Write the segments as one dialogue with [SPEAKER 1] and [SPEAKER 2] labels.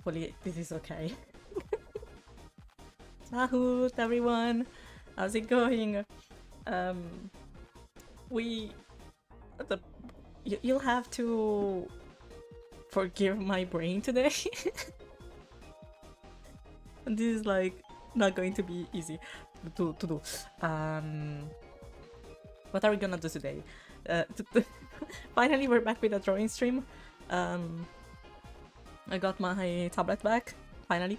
[SPEAKER 1] Hopefully this is okay. Ciahoot, everyone! How's it going? We... You'll have to forgive my brain today. This is like not going to be easy to do. What are we gonna do today? Finally, we're back with a drawing stream. I got my tablet back, finally.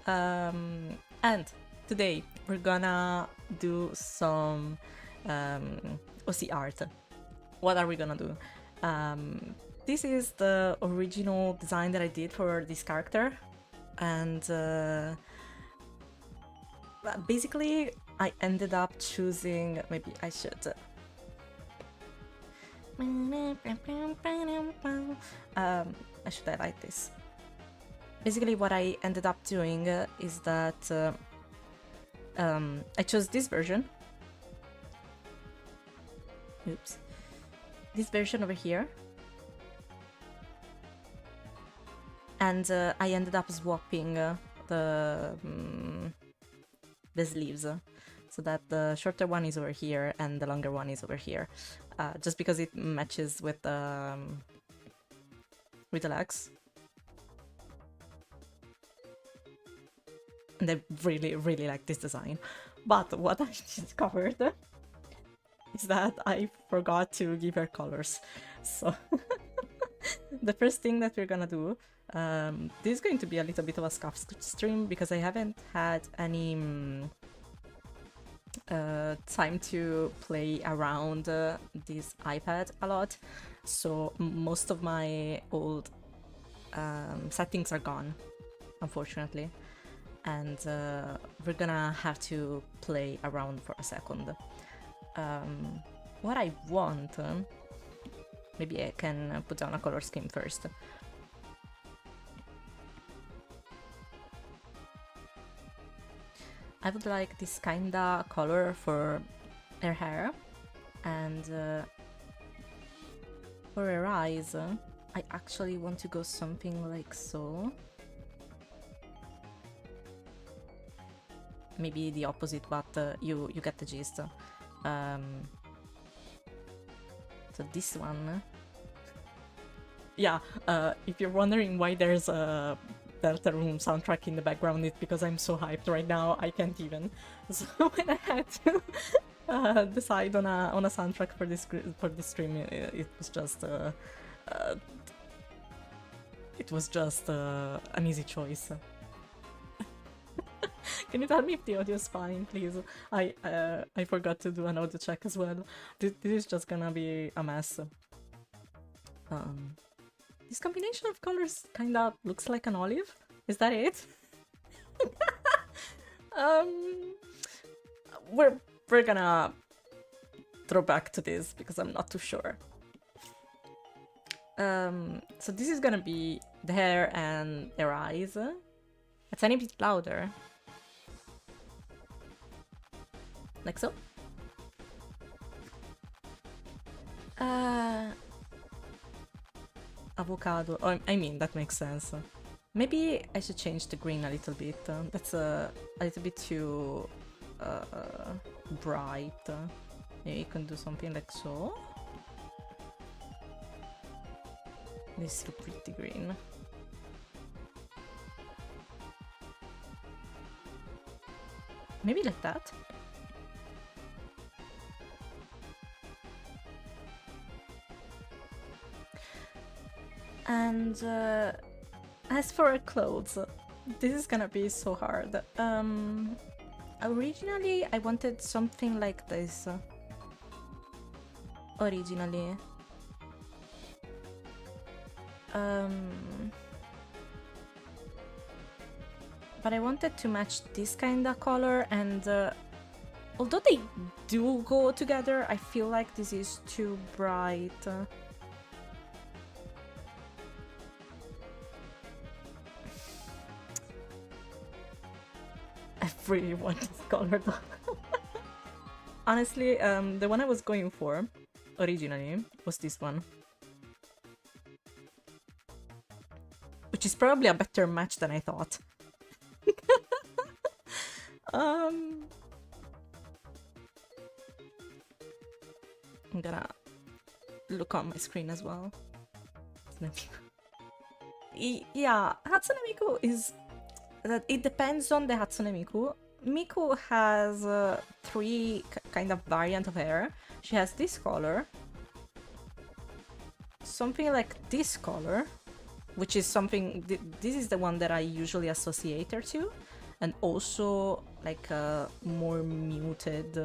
[SPEAKER 1] And today we're gonna do some OC art. What are we gonna do? This is the original design that I did for this character, and basically I ended up choosing, maybe I should I should highlight this. Basically what I ended up doing is that I chose this version. Oops. This version over here. And I ended up swapping the sleeves, so that the shorter one is over here and the longer one is over here, just because it matches with the legs. And I really like this design. But what I discovered is that I forgot to give her colors. So the first thing that we're gonna do, this is going to be a little bit of a scuff stream because I haven't had any time to play around this iPad a lot, so most of my old settings are gone, unfortunately, and we're gonna have to play around for a second. What I want, maybe I can put down a color scheme first. I would like this kinda color for her hair, and for her eyes, I actually want to go something like so. Maybe the opposite, but you get the gist. So this one. Yeah, if you're wondering why there's a Deltarune soundtrack in the background, it's because I'm so hyped right now, I can't even. So when I had to decide on a soundtrack for this stream, it was just an easy choice. Can you tell me if the audio is fine, please? I forgot to do an audio check as well. This is just gonna be a mess. This combination of colors kinda looks like an olive. Is that it? We're gonna throw back to this because I'm not too sure. So this is gonna be the hair and their eyes. A tiny bit louder. Like so. Avocado. Oh, I mean, that makes sense. Maybe I should change the green a little bit. That's a little bit too bright. Maybe you can do something like so. This is pretty green. Maybe like that. And as for her clothes, this is gonna be so hard. Originally I wanted something like this. Originally. But I wanted to match this kind of color, and although they do go together, I feel like this is too bright. I really want this color though. Honestly, the one I was going for originally was this one. which is probably a better match than I thought. I'm gonna look on my screen as well. Yeah, Hatsune Miku is that it depends on the Hatsune Miku. Miku has three kind of variant of hair. She has this color, something like this color, which is something. This is the one that I usually associate her to, and also like a more muted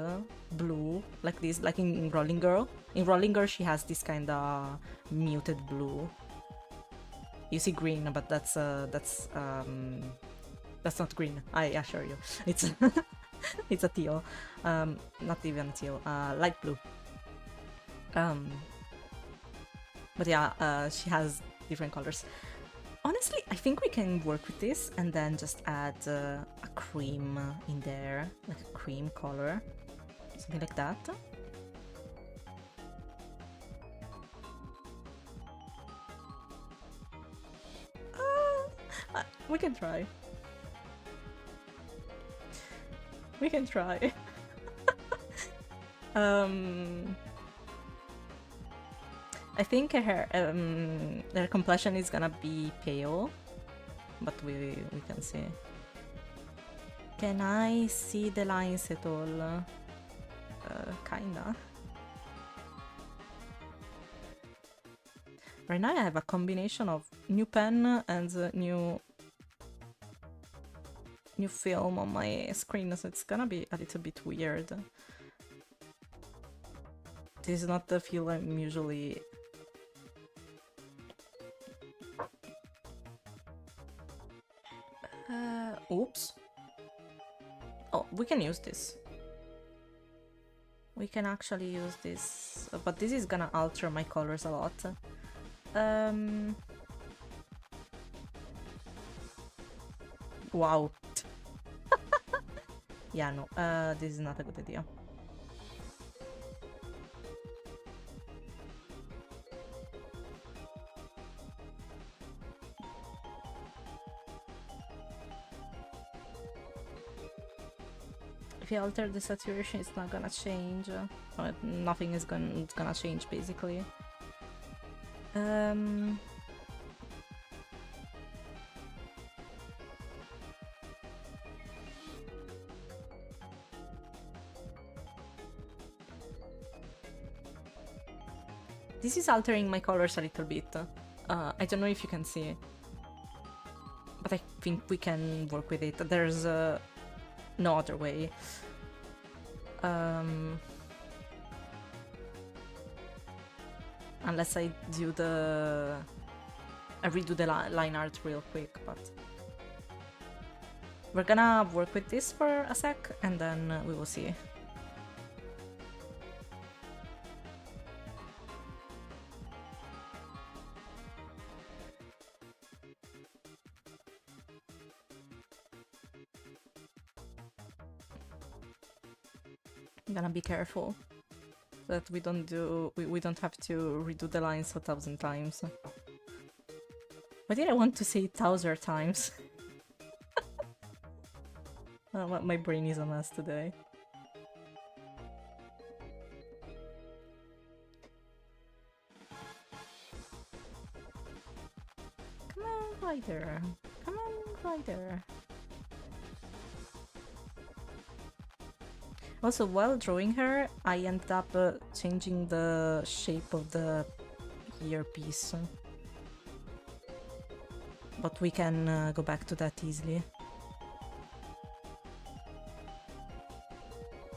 [SPEAKER 1] blue, like this, like in Rolling Girl. In Rolling Girl, she has this kind of muted blue. You see green, but that's not green. I assure you, it's it's a teal, not even teal, light blue. But yeah, she has different colors. Honestly, I think we can work with this and then just add a cream in there, like a cream color, something like that. We can try. We can try. I think her complexion is gonna be pale, but we can see. Can I see the lines at all? Kinda. Right now I have a combination of new pen and new film on my screen, so it's gonna be a little bit weird. This is not the feel I'm usually... oops. Oh, we can use this. We can actually use this, but this is gonna alter my colors a lot. Wow. Yeah, no, this is not a good idea. If you alter the saturation, it's not gonna change. Nothing is gonna change, basically. This is altering my colors a little bit. I don't know if you can see, but I think we can work with it. There's no other way. Unless I do I redo the line art real quick, but we're gonna work with this for a sec and then we will see. I'm gonna be careful that we don't have to redo the lines 1,000 times. Why did I want to say 1,000 times? My brain is a mess today. Come on, Ryder. Come on, Ryder. Also, while drawing her, I ended up changing the shape of the earpiece. But we can go back to that easily.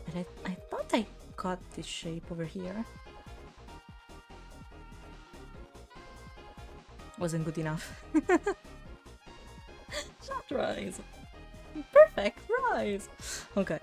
[SPEAKER 1] But I thought I got this shape over here. Wasn't good enough. Shot rise! Perfect rise! Okay.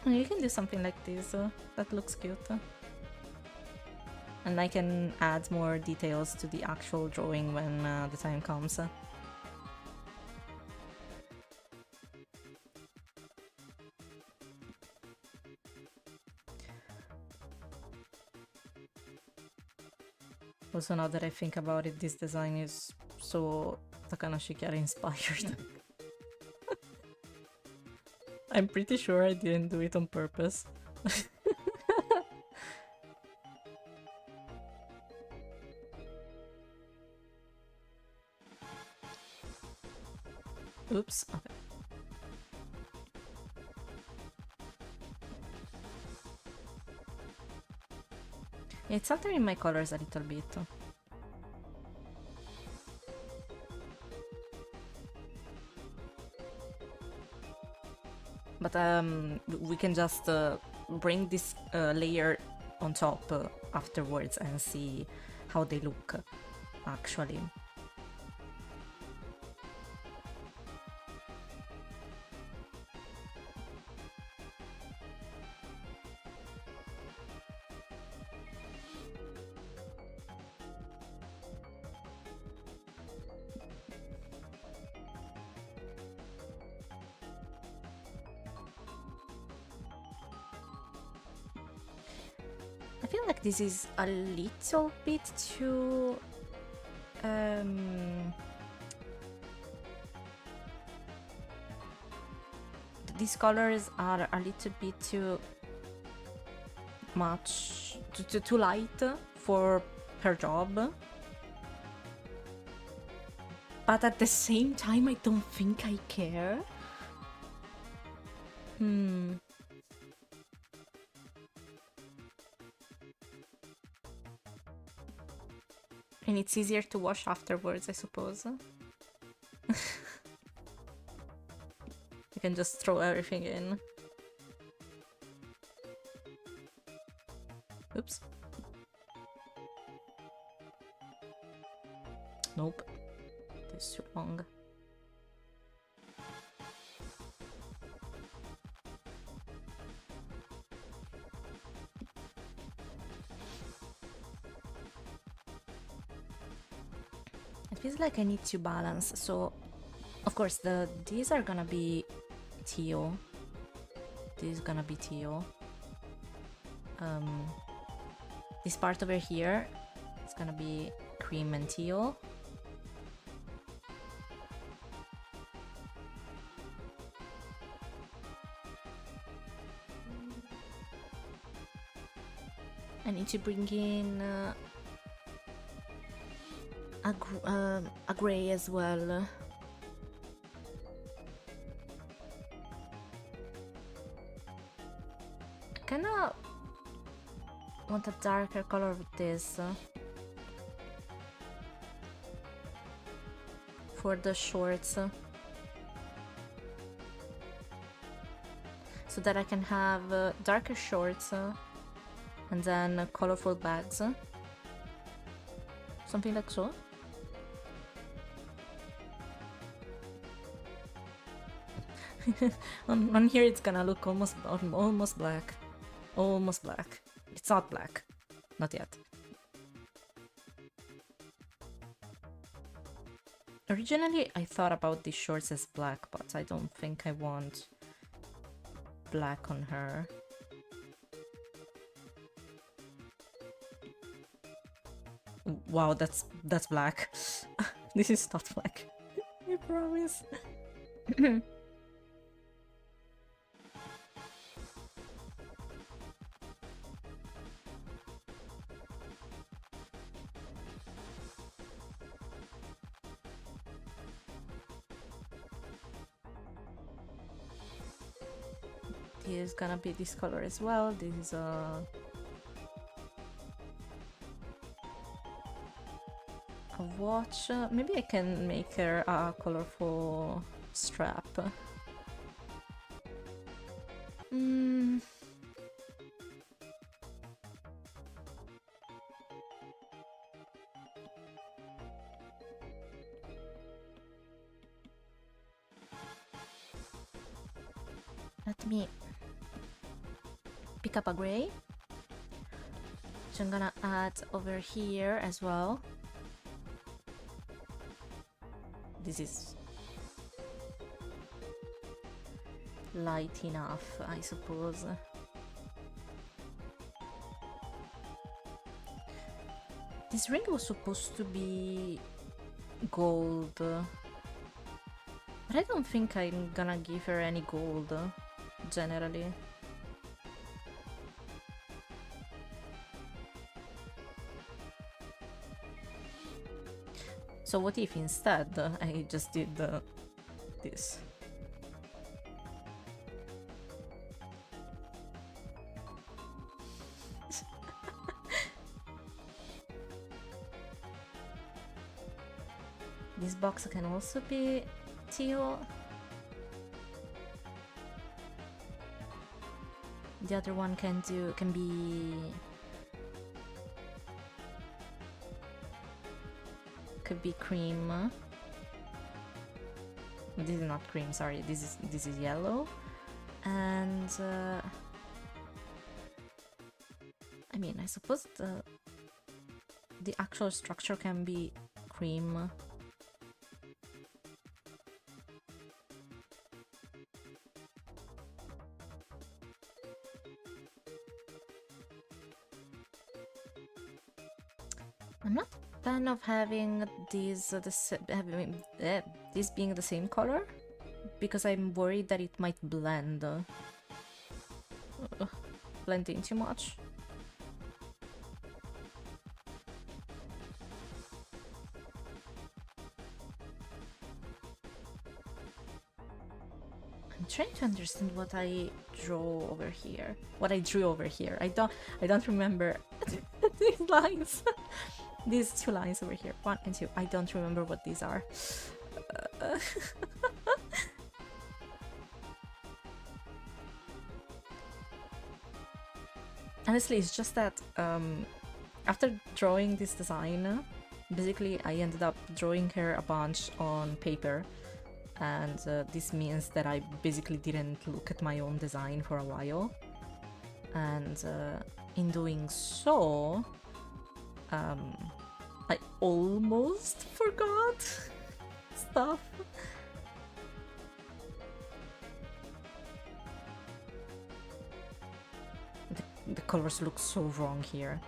[SPEAKER 1] Oh, you can do something like this. That looks cute. And I can add more details to the actual drawing when the time comes. Also, now that I think about it, this design is so Takanashi Kiara inspired. I'm pretty sure I didn't do it on purpose. Oops. Okay. Yeah, it's altering my colors a little bit. But we can just bring this layer on top afterwards and see how they look actually. I feel like this is a little bit too these colors are a little bit too much, too light for her job. But at the same time, I don't think I care. And it's easier to wash afterwards, I suppose. You can just throw everything in. Oops. Nope. That's too long. It feels like I need to balance, so of course these are gonna be teal. This is gonna be teal. This part over here is gonna be cream and teal. I need to bring in a gray as well. I kinda want a darker color with this for the shorts, so that I can have darker shorts and then colorful bags, something like so. on here it's gonna look almost black. Almost black. It's not black. Not yet. Originally I thought about these shorts as black, but I don't think I want black on her. Wow, that's black. This is not black. I promise. This is gonna be this color as well. This is a watch. Maybe I can make her a colorful strap. Let me pick up a gray, which I'm gonna add over here as well. This is light enough, I suppose. This ring was supposed to be gold, but I don't think I'm gonna give her any gold, generally. So what if instead I just did this? This box can also be teal. The other one can be could be cream. This is not cream, sorry. This is yellow, and I mean, I suppose the actual structure can be cream. I'm not a fan of having these this being the same color, because I'm worried that it might blend in too much. I'm trying to understand what I drew over here. What I drew over here. I don't remember these lines. These two lines over here, 1 and 2. I don't remember what these are. Honestly, it's just that after drawing this design, basically I ended up drawing her a bunch on paper, and this means that I basically didn't look at my own design for a while, and in doing so, I almost forgot stuff. The colors look so wrong here.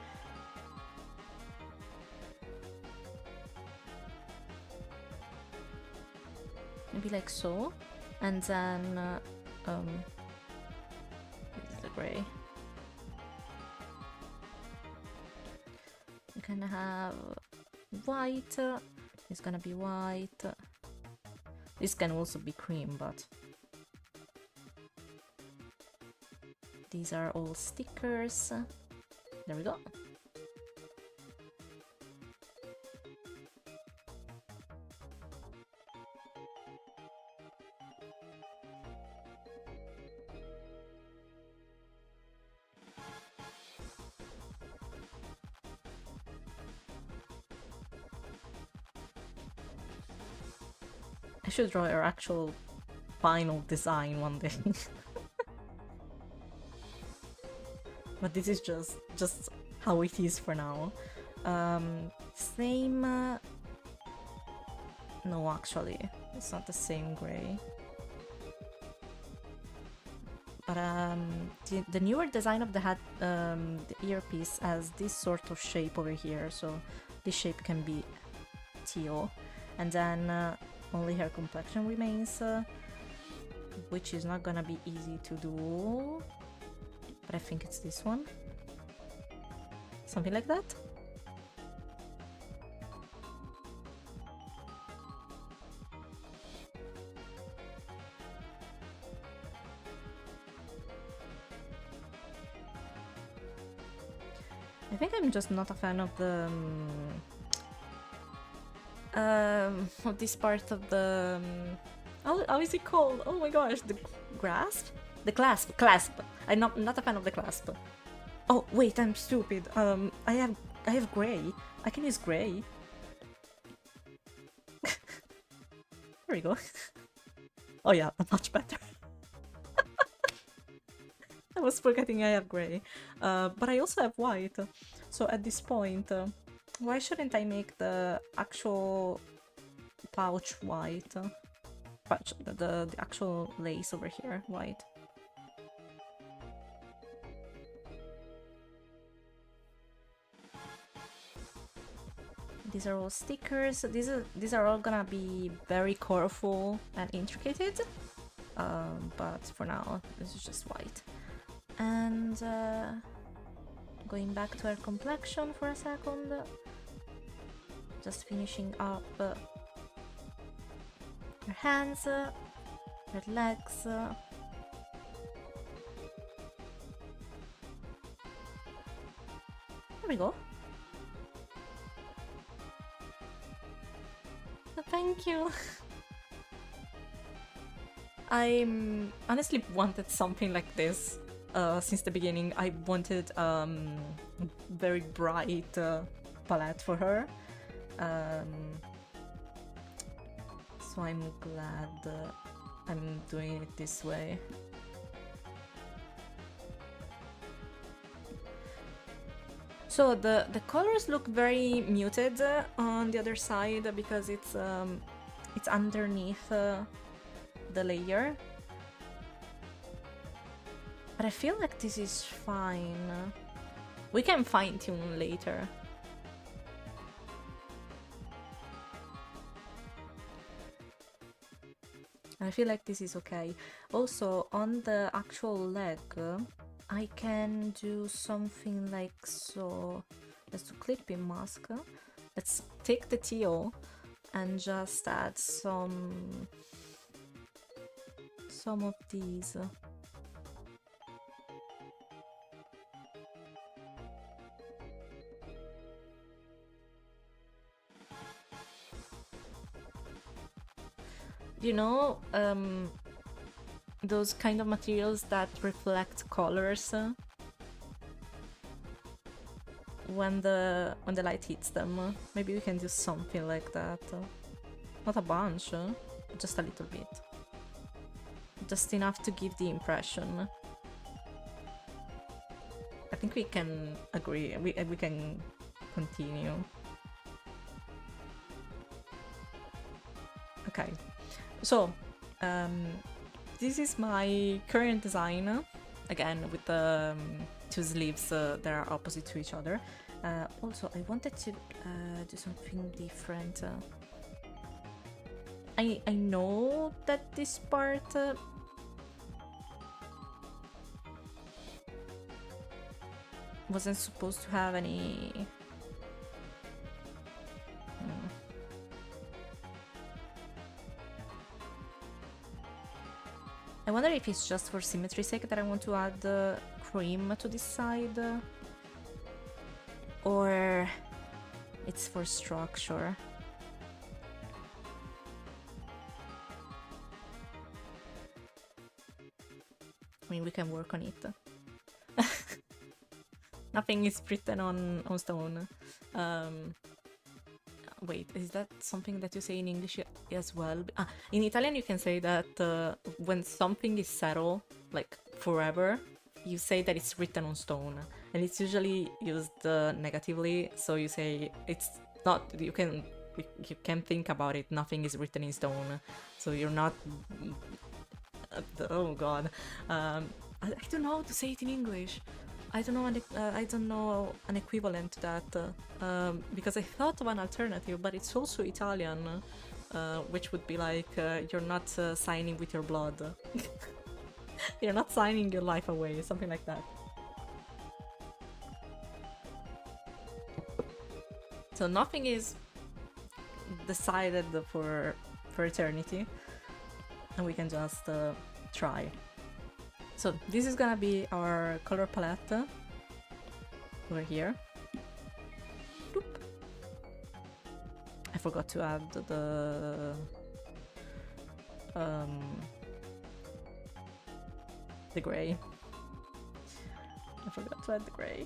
[SPEAKER 1] Maybe like so, and then the gray. We're gonna have white. It's gonna be white. This can also be cream, but these are all stickers. There we go. I should draw our actual final design one day. But this is just how it is for now. Same... no, actually, it's not the same gray. But the newer design of the hat, the earpiece has this sort of shape over here, so this shape can be teal. And then only her complexion remains, which is not gonna be easy to do. But I think it's this one. Something like that. I think I'm just not a fan of the of this part of the how is it called? Oh my gosh, the grasp? The clasp. I'm not a fan of the clasp. Oh wait, I'm stupid. I have gray. I can use gray. There we go. Oh yeah, much better. was forgetting I have gray. But I also have white. So at this point, why shouldn't I make the actual pouch white? Pouch, the actual lace over here white. These are all stickers. These are all gonna be very colorful and intricate. But for now, this is just white. And going back to her complexion for a second. Just finishing up her hands, her legs. There we go. Thank you. I honestly wanted something like this since the beginning. I wanted very bright palette for her. So I'm glad I'm doing it this way. So the colors look very muted on the other side because it's underneath the layer. But I feel like this is fine. We can fine-tune later. I feel like this is okay. Also, on the actual leg, I can do something like so. Let's do clipping mask. Let's take the teal and just add some of these. You know, those kind of materials that reflect colors when the light hits them. Maybe we can do something like that. Not a bunch, just a little bit. Just enough to give the impression. I think we can agree. We can continue. Okay. So, this is my current design, again with the two sleeves that are opposite to each other. Also, I wanted to do something different. I know that this part wasn't supposed to have any... I wonder if it's just for symmetry's sake that I want to add cream to this side, or it's for structure. I mean, we can work on it. Nothing is written on stone. Wait, is that something that you say in English as well? In Italian you can say that when something is settled, like forever, you say that it's written on stone. And it's usually used negatively, so you say it's not, you can think about it, nothing is written in stone. So you're not... oh god. I don't know how to say it in English. I don't know an equivalent to that, because I thought of an alternative, but it's also Italian, which would be like, you're not signing with your blood. You're not signing your life away, something like that. So nothing is decided for eternity, and we can just try. So this is gonna be our color palette over here. Boop. I forgot to add the gray. I forgot to add the gray.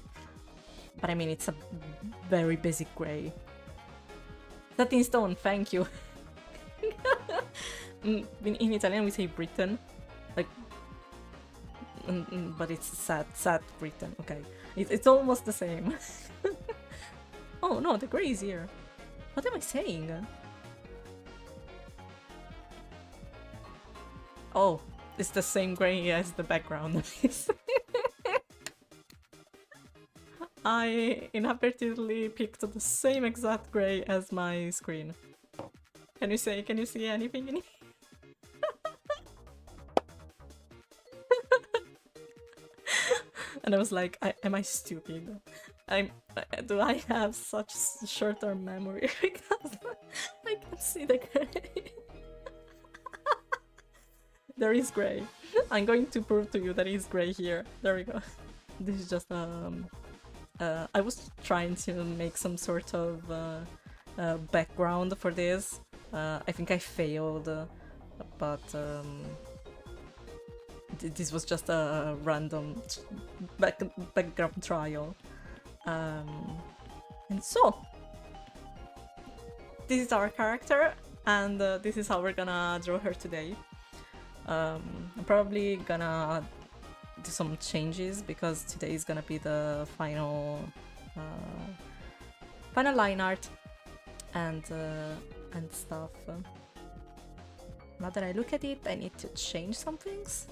[SPEAKER 1] But I mean, it's a very basic gray. Satin stone, thank you. In Italian we say Britain. Like, but it's sad written. Okay, it's almost the same. Oh no, the gray is here. What am I saying? Oh, it's the same gray as the background. I inadvertently picked the same exact gray as my screen. Can you see anything in it? And I was like, am I stupid? Do I have such short-term memory? Because I can see the gray. There is gray. I'm going to prove to you that it's gray here. There we go. This is just I was trying to make some sort of background for this. I think I failed, but this was just a random background trial. And so, this is our character, and this is how we're gonna draw her today. I'm probably gonna do some changes because today is gonna be the final line art and stuff. Now that I look at it, I need to change some things.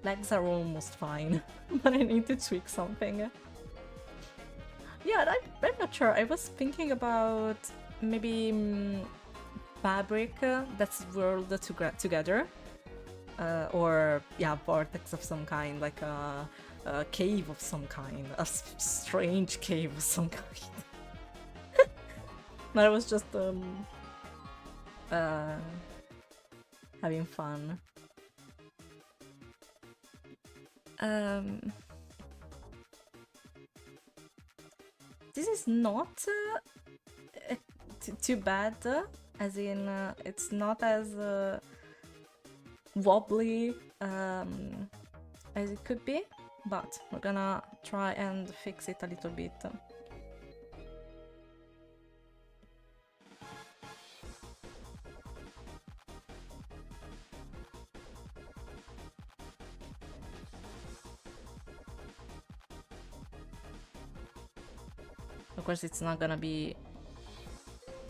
[SPEAKER 1] Legs are almost fine, but I need to tweak something. Yeah, I'm not sure. I was thinking about maybe fabric that's rolled together, or yeah, vortex of some kind, like a cave of some kind, a strange cave of some kind. But I was just having fun. This is not too bad, as in it's not as wobbly as it could be, but we're gonna try and fix it a little bit. Of course, it's not gonna be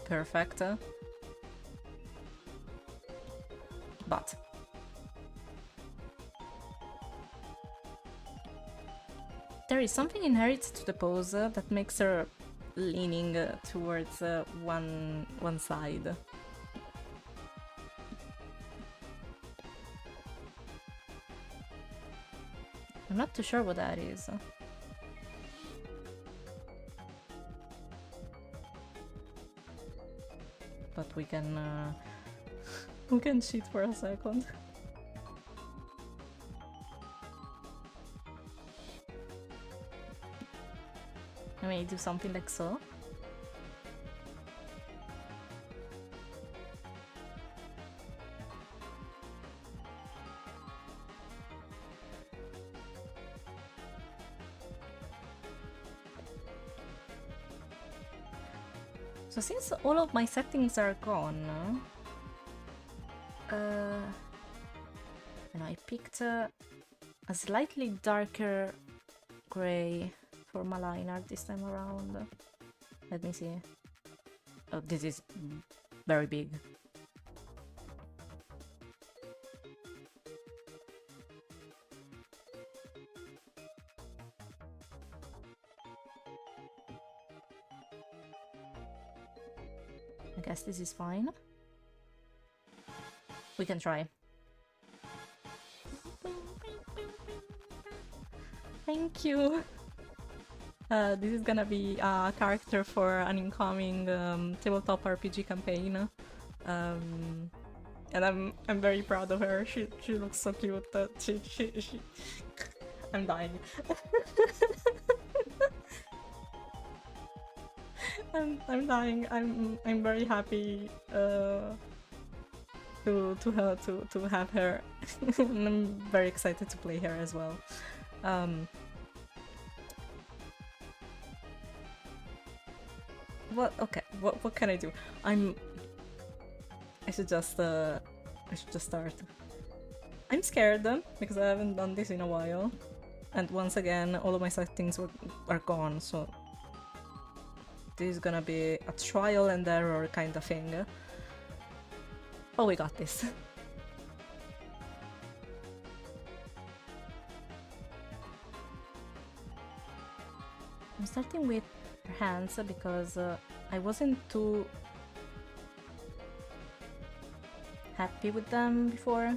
[SPEAKER 1] perfect, but there is something inherent to the pose that makes her leaning towards one side. I'm not too sure what that is. But we can cheat for a second. I may do something like so. So since all of my settings are gone, and I picked a slightly darker gray for my line art this time around. Let me see. Oh, this is very big. I guess this is fine. We can try. Thank you. This is gonna be a character for an incoming tabletop RPG campaign, and I'm very proud of her. She looks so cute. She I'm dying. I'm dying. I'm very happy to have her. And I'm very excited to play her as well. what? Okay, what can I do? I should just start. I'm scared because I haven't done this in a while, and once again, all of my settings are gone. So this is gonna be a trial and error kind of thing. Oh, we got this. I'm starting with her hands because I wasn't too happy with them before.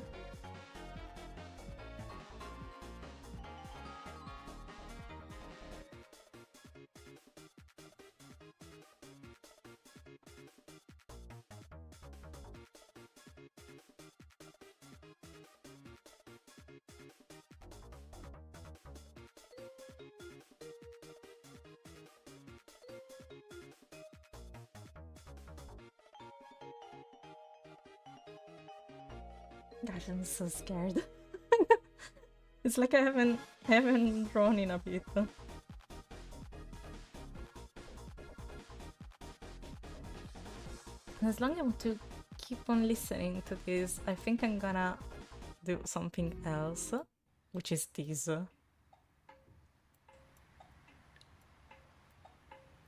[SPEAKER 1] Gosh, I'm so scared. It's like I haven't drawn in a bit. As long as I want to keep on listening to this, I think I'm gonna do something else, which is this.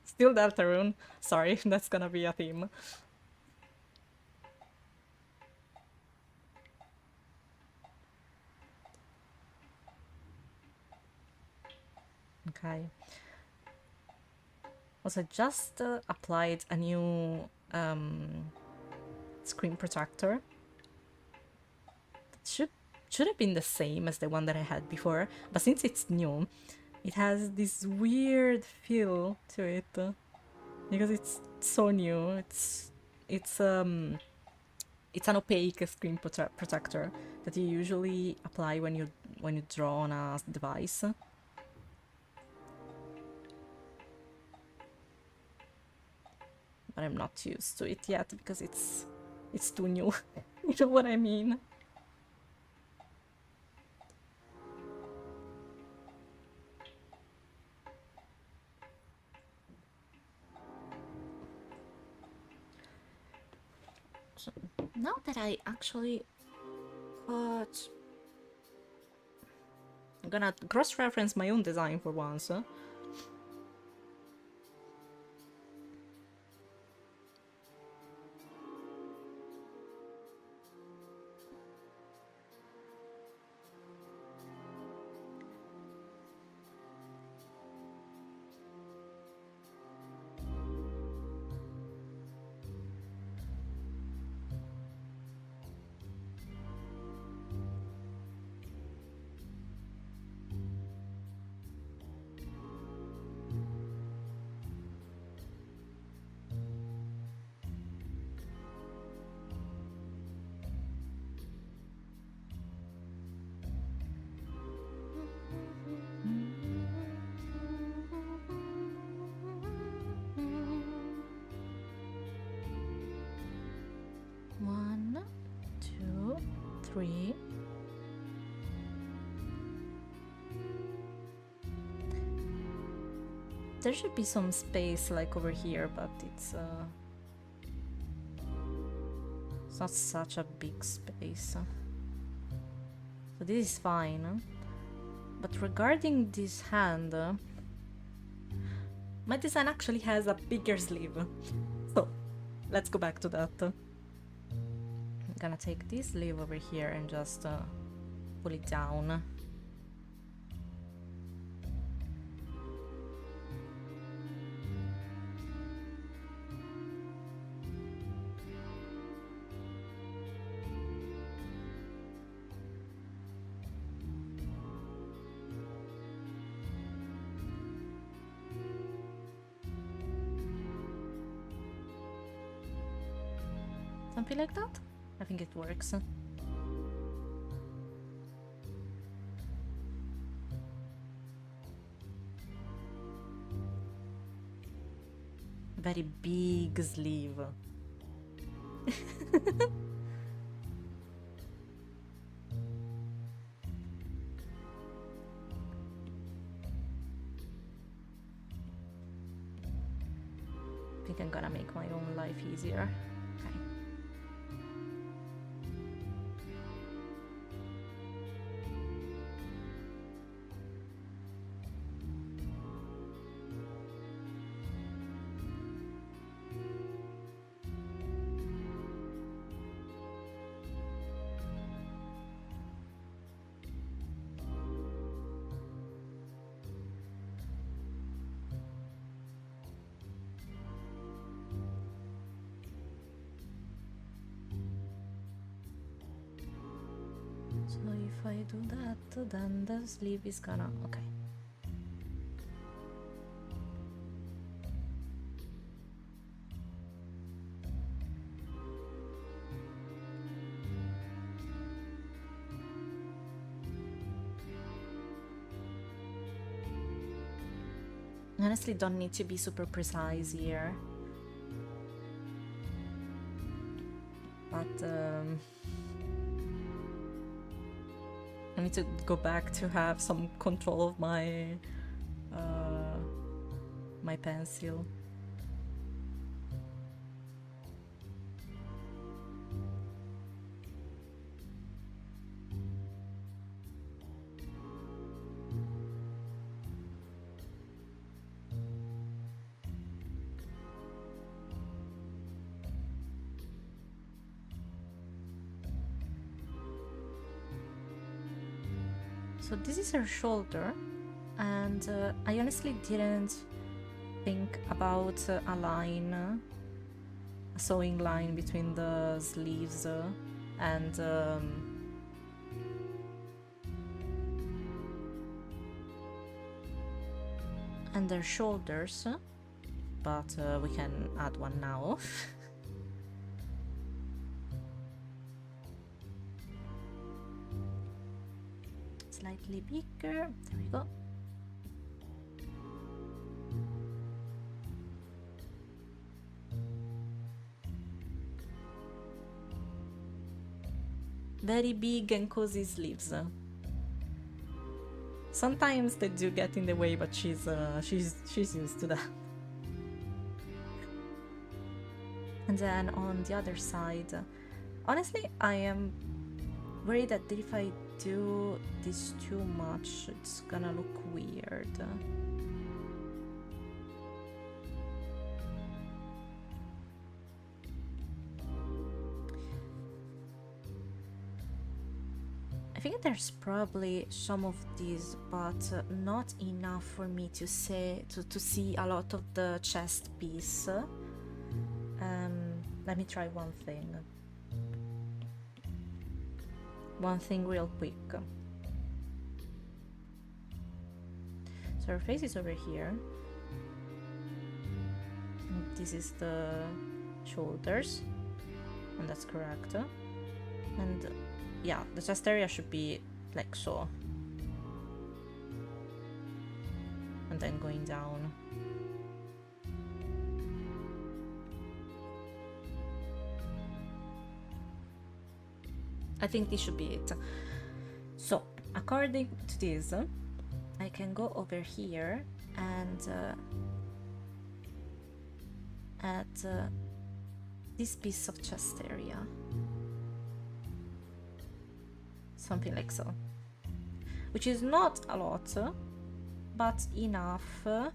[SPEAKER 1] Still Deltarune. Sorry, that's gonna be a theme. Okay. Also, just applied a new screen protector. It should have been the same as the one that I had before, but since it's new, it has this weird feel to it because it's so new. It's an opaque screen protector that you usually apply when you draw on a device. But I'm not used to it yet because it's too new. You know what I mean? So now that I actually got... I'm gonna cross-reference my own design for once. One, two, three. There should be some space like over here, but it's not such a big space. So this is fine. But regarding this hand, my design actually has a bigger sleeve. So let's go back to that. I'm gonna take this sleeve over here and just pull it down. Something like that? I think it works. Very big sleeve. think I'm gonna make my own life easier. Okay. So if I do that, then the sleeve is gonna... okay. Honestly, don't need to be super precise here. But I need to go back to have some control of my my pencil. So this is her shoulder, and I honestly didn't think about a line, a sewing line between the sleeves and their shoulders, but we can add one now. Slightly bigger, there we go. Very big and cozy sleeves. Sometimes they do get in the way, but she's used to that. And then on the other side, honestly, I am worried that if I do this too much, it's gonna look weird. I think there's probably some of these, but not enough for me to see a lot of the chest piece. Let me try one thing real quick. So her face is over here. This is the shoulders, and that's correct. And yeah, the chest area should be like so, and then going down. I think this should be it. So according to this, I can go over here and add this piece of chest area, something like so, which is not a lot, but enough for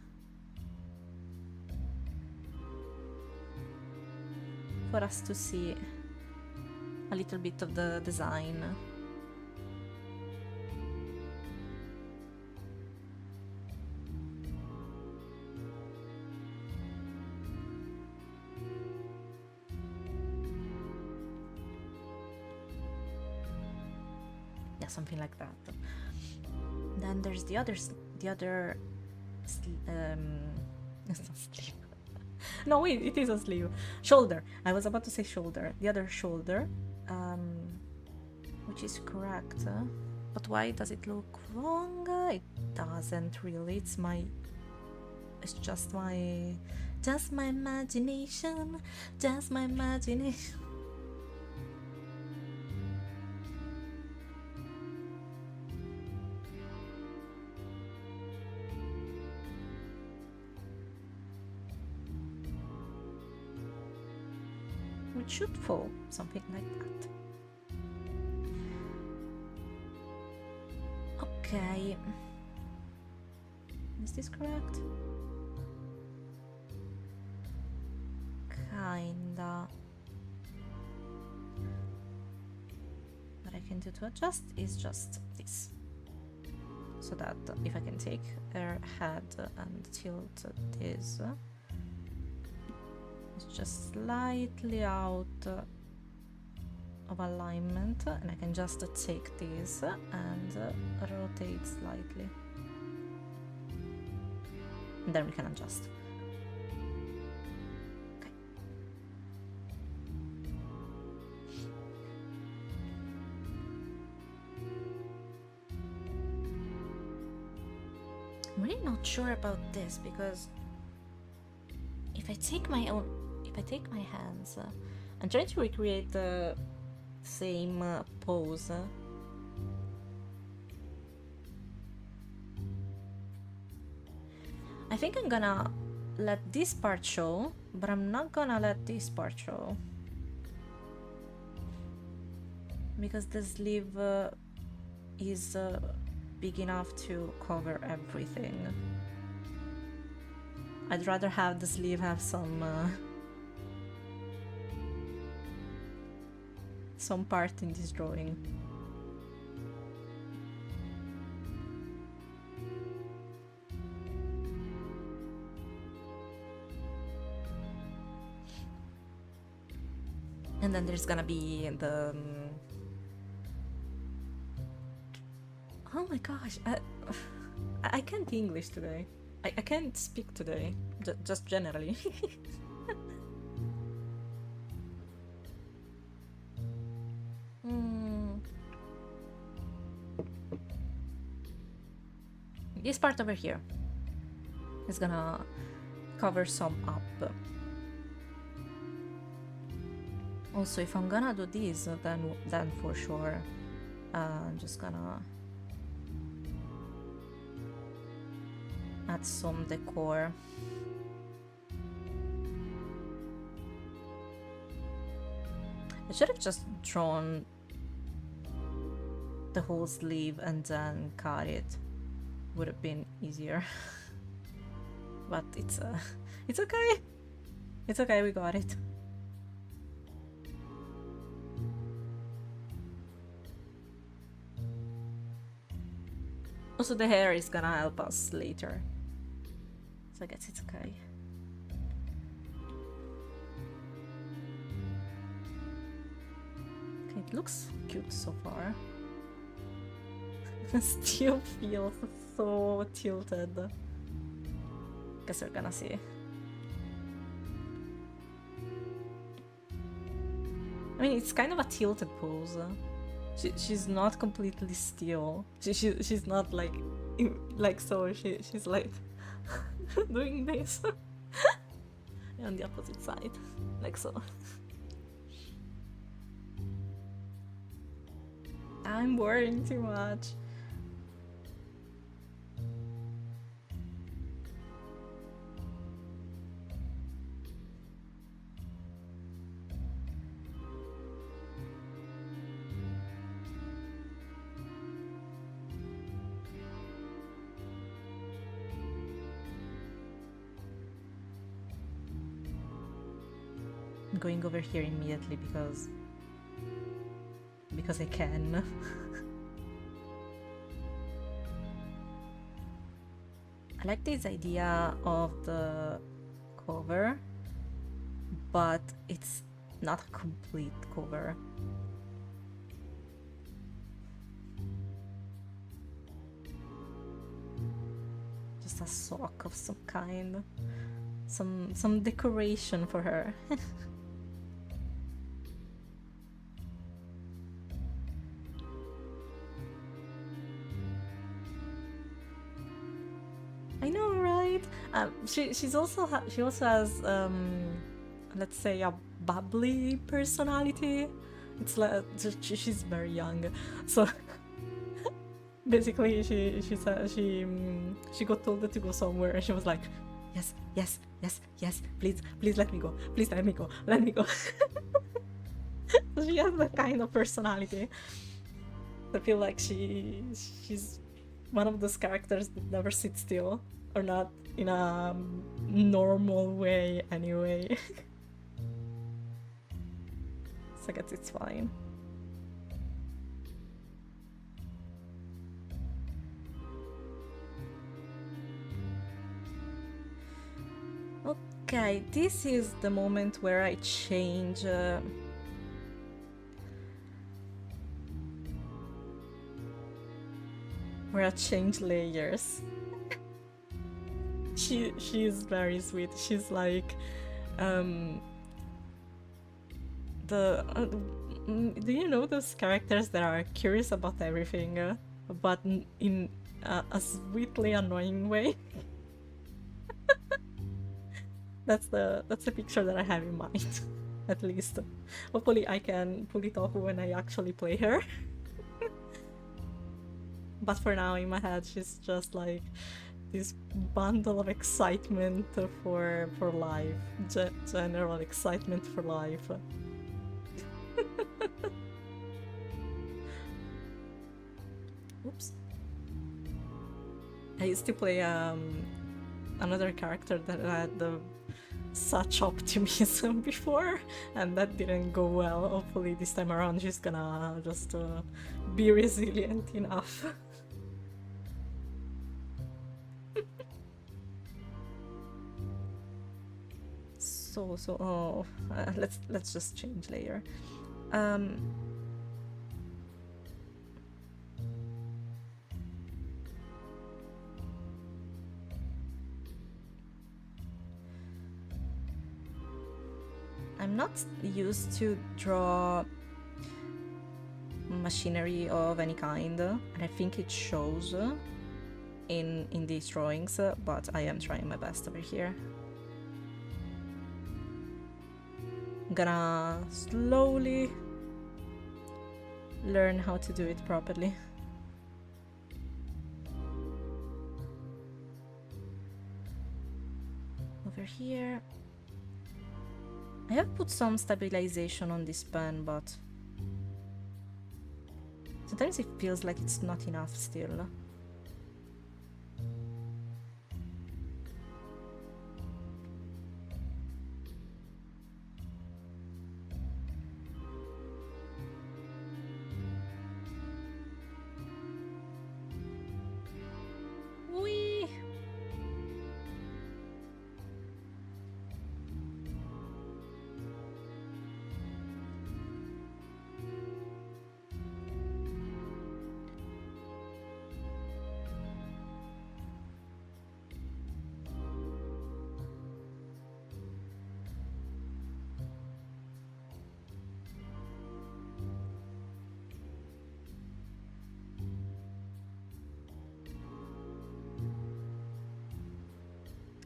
[SPEAKER 1] us to see a little bit of the design. Yeah, something like that. Then there's the other it's not sleeve. No, wait, it is a sleeve. Shoulder. I was about to say shoulder. The other shoulder, which is correct. But why does it look wrong? It doesn't really. It's just my imagination. Just my imagination. it should fall, something like that. Okay. Is this correct? Kinda. What I can do to adjust is just this. So that if I can take her head and tilt this, it's just slightly out of alignment, and I can just take this and rotate slightly. And then we can adjust. Okay. I'm really not sure about this, because if I take my hands and try to recreate the same pose, I think I'm gonna let this part show, but I'm not gonna let this part show, because the sleeve is big enough to cover everything. I'd rather have the sleeve have some part in this drawing. And then there's gonna be the oh my gosh, I can't English today. I can't speak today, just generally. This part over here is gonna cover some up. Also, if I'm gonna do this, then for sure, I'm just gonna add some decor. I should have just drawn the whole sleeve and then cut it. Would have been easier. But it's okay. It's okay, we got it. Also, the hair is gonna help us later, so I guess it's okay. Okay, it looks cute so far. Still feels so tilted. Guess we're gonna see. I mean, it's kind of a tilted pose. She's not completely still. She's not like so. She's like doing this on the opposite side, like so. I'm worrying too much. I'm going over here immediately because I can. I like this idea of the cover, but it's not a complete cover. Just a sock of some kind, some decoration for her. I know, right? She also has let's say a bubbly personality. It's like she's very young, so basically she got told to go somewhere and she was like, yes, please let me go, let me go. She has that kind of personality. I feel like she's one of those characters that never sit still, or not in a normal way anyway. So I guess it's fine. Okay, this is the moment where I change layers. She's very sweet. She's like do you know those characters that are curious about everything, but in a sweetly annoying way? That's the picture that I have in mind, at least. Hopefully I can pull it off when I actually play her. But for now, in my head, she's just like this bundle of excitement for life. General excitement for life. Oops. I used to play another character that had such optimism before, and that didn't go well. Hopefully this time around she's gonna just be resilient enough. Let's just change layer. I'm not used to draw machinery of any kind, and I think it shows in these drawings, but I am trying my best over here. I'm gonna slowly learn how to do it properly. Over here. I have put some stabilization on this pen, but sometimes it feels like it's not enough still.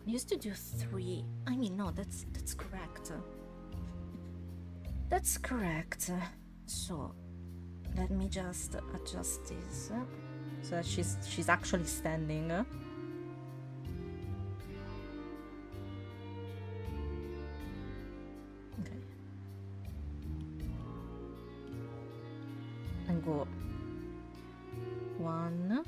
[SPEAKER 1] I used to do 3. I mean, no, that's correct. That's correct. So let me just adjust this so that she's actually standing. Okay. And go 1.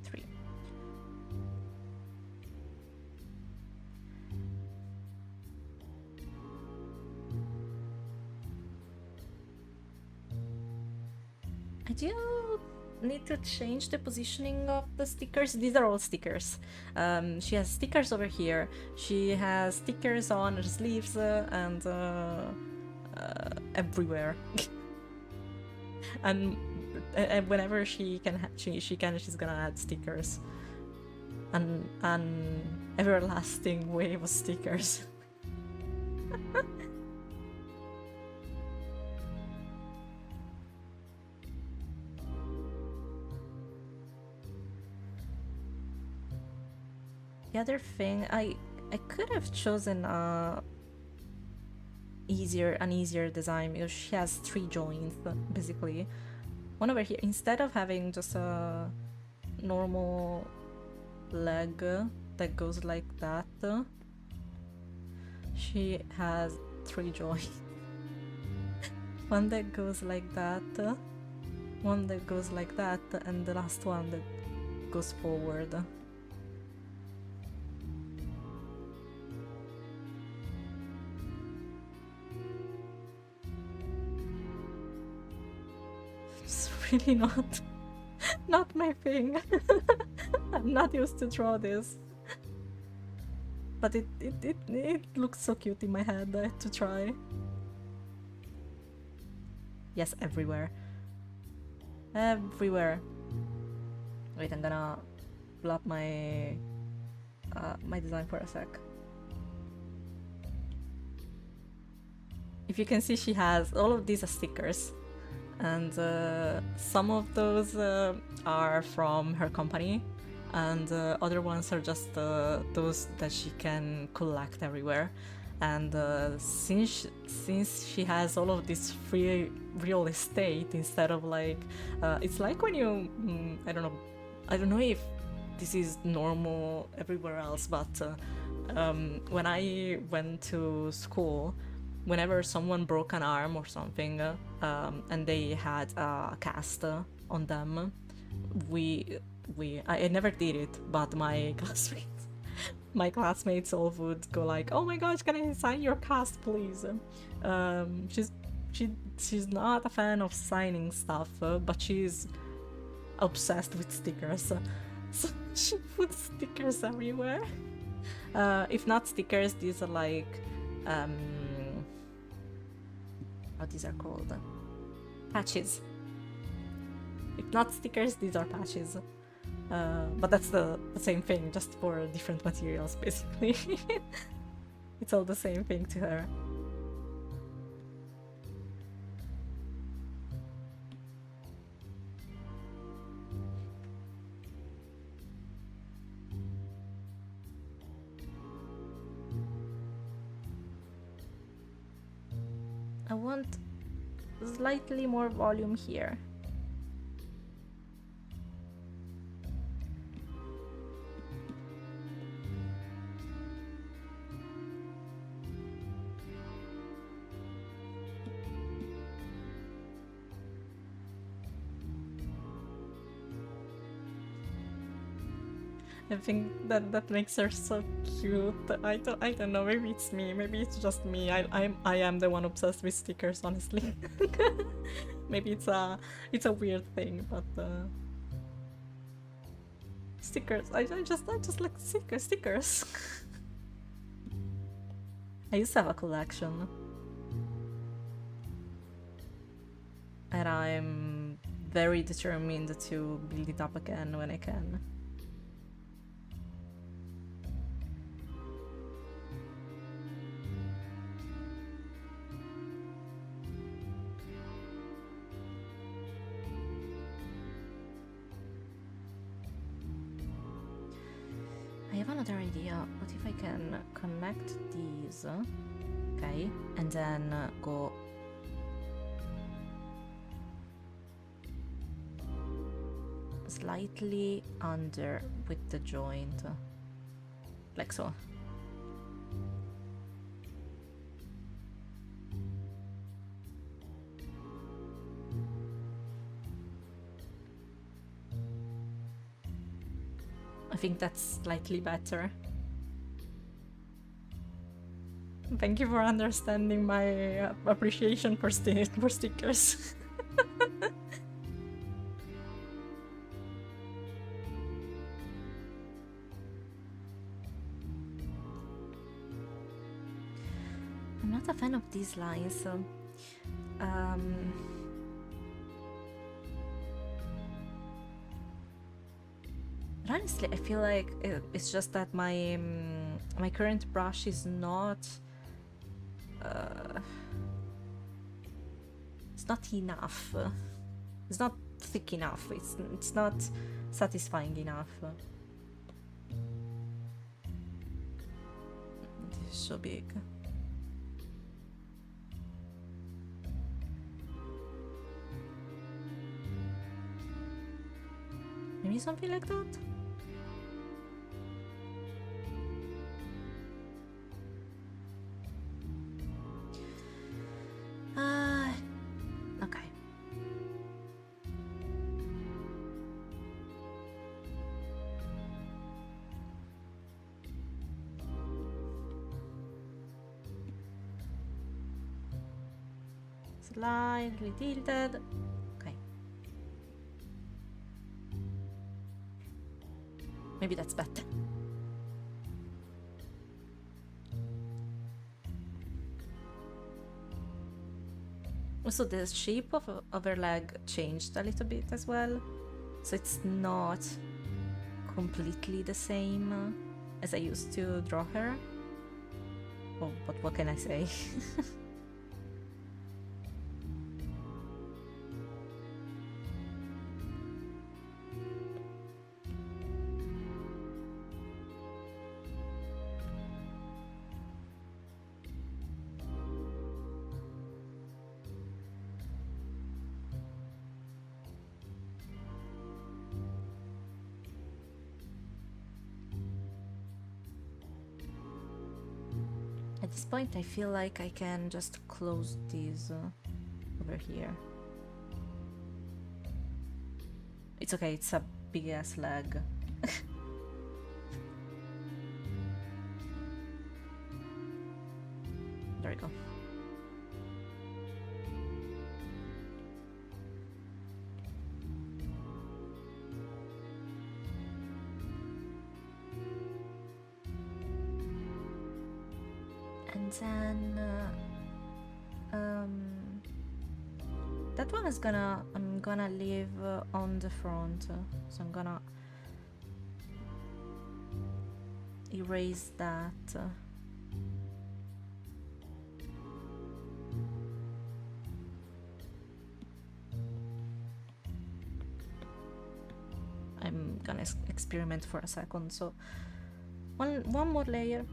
[SPEAKER 1] 3. I do need to change the positioning of the stickers. These are all stickers. She has stickers over here. She has stickers on her sleeves and everywhere. and whenever she can, she's gonna add stickers. An everlasting wave of stickers. The other thing, I could have chosen an easier design because she has 3 joints basically, One over here, instead of having just a normal leg that goes like that, she has 3 joints. One that goes like that, one that goes like that, and the last one that goes forward. It's really not my thing. I'm not used to draw this. But it looks so cute in my head to try. Yes, everywhere. Everywhere. Wait, I'm gonna pull up my my design for a sec. If you can see, she has all of these are stickers, and some of those are from her company, and other ones are just those that she can collect everywhere. And since she has all of this free real estate, instead of like it's like when you I don't know if this is normal everywhere else, but when I went to school, whenever someone broke an arm or something, and they had a cast on them, I never did it, but my classmates all would go like, "Oh my gosh, can I sign your cast, please?" She's not a fan of signing stuff, but she's obsessed with stickers, so she puts stickers everywhere. If not stickers, these are like what these are called, patches. If not stickers, these are patches. But that's the same thing, just for different materials, basically. It's all the same thing to her. I want slightly more volume here. I think that makes her so cute. I don't know, maybe it's me, maybe it's just me. I am the one obsessed with stickers, honestly. Maybe it's a weird thing, but stickers. I just like stickers. I used to have a collection, and I'm very determined to build it up again when I can. I have another idea. What if I can connect these, okay, and then go slightly under with the joint, like so. I think that's slightly better. Thank you for understanding my appreciation for stickers. I'm not a fan of these lines. But honestly, I feel like it's just that my my current brush is not it's not enough. It's not thick enough. It's not satisfying enough. This is so big. Maybe something like that? Okay. Slightly tilted. Okay. Maybe that's better. Also, the shape of her leg changed a little bit as well, so it's not completely the same as I used to draw her. Oh, but what can I say? At this point, I feel like I can just close these over here. It's okay, it's a big ass leg. There we go. And then that one is I'm gonna leave on the front, so I'm gonna erase that. I'm gonna experiment for a second, so one more layer.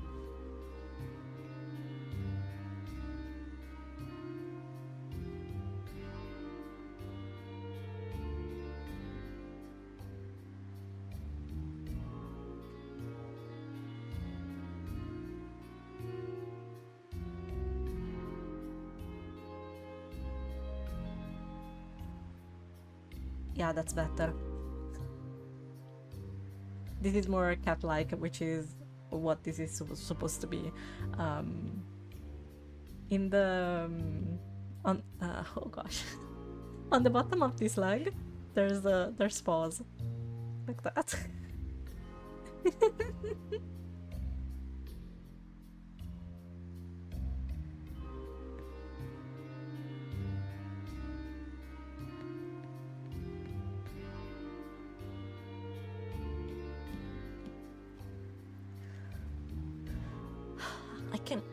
[SPEAKER 1] Yeah, that's better. This is more cat-like, which is what this is supposed to be. In the oh gosh, on the bottom of this leg, there's paws like that.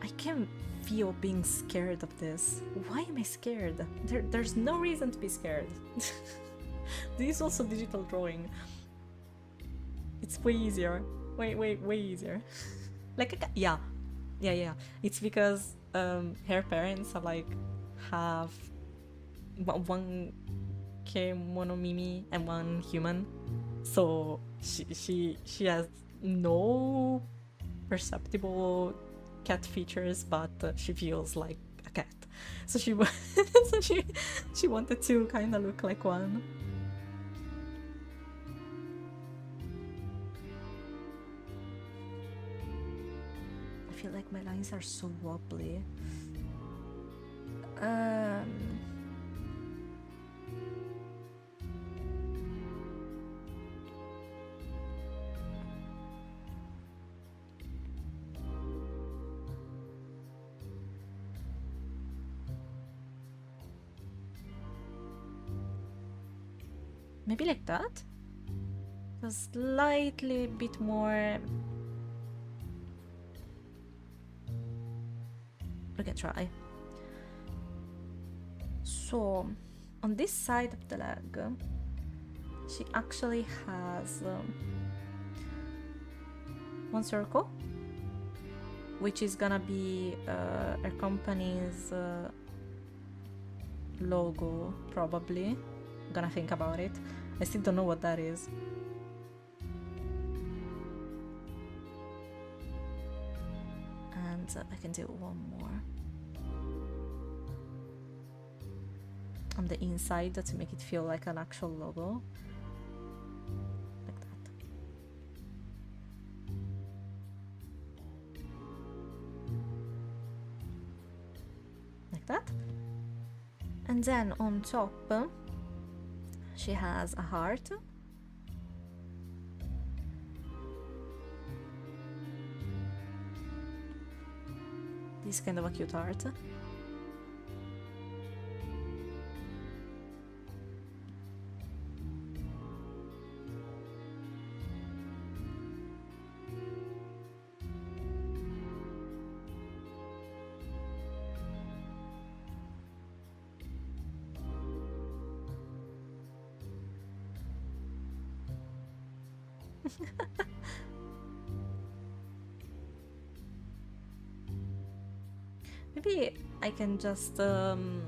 [SPEAKER 1] I can feel being scared of this. Why am I scared? There's no reason to be scared. This is also digital drawing. It's way easier. Way easier. Like, yeah. It's because her parents are like half one monomimi and one human. So she has no perceptible cat features, but she feels like a cat. So she she wanted to kind of look like one. I feel like my lines are so wobbly. Maybe like that? A slightly bit more. We can try. So, on this side of the leg, she actually has one circle, which is gonna be her company's logo, probably. I'm gonna think about it. I still don't know what that is. And I can do one more on the inside to make it feel like an actual logo. Like that. Like that. And then on top, she has a heart. This kind of a cute heart. Maybe I can just do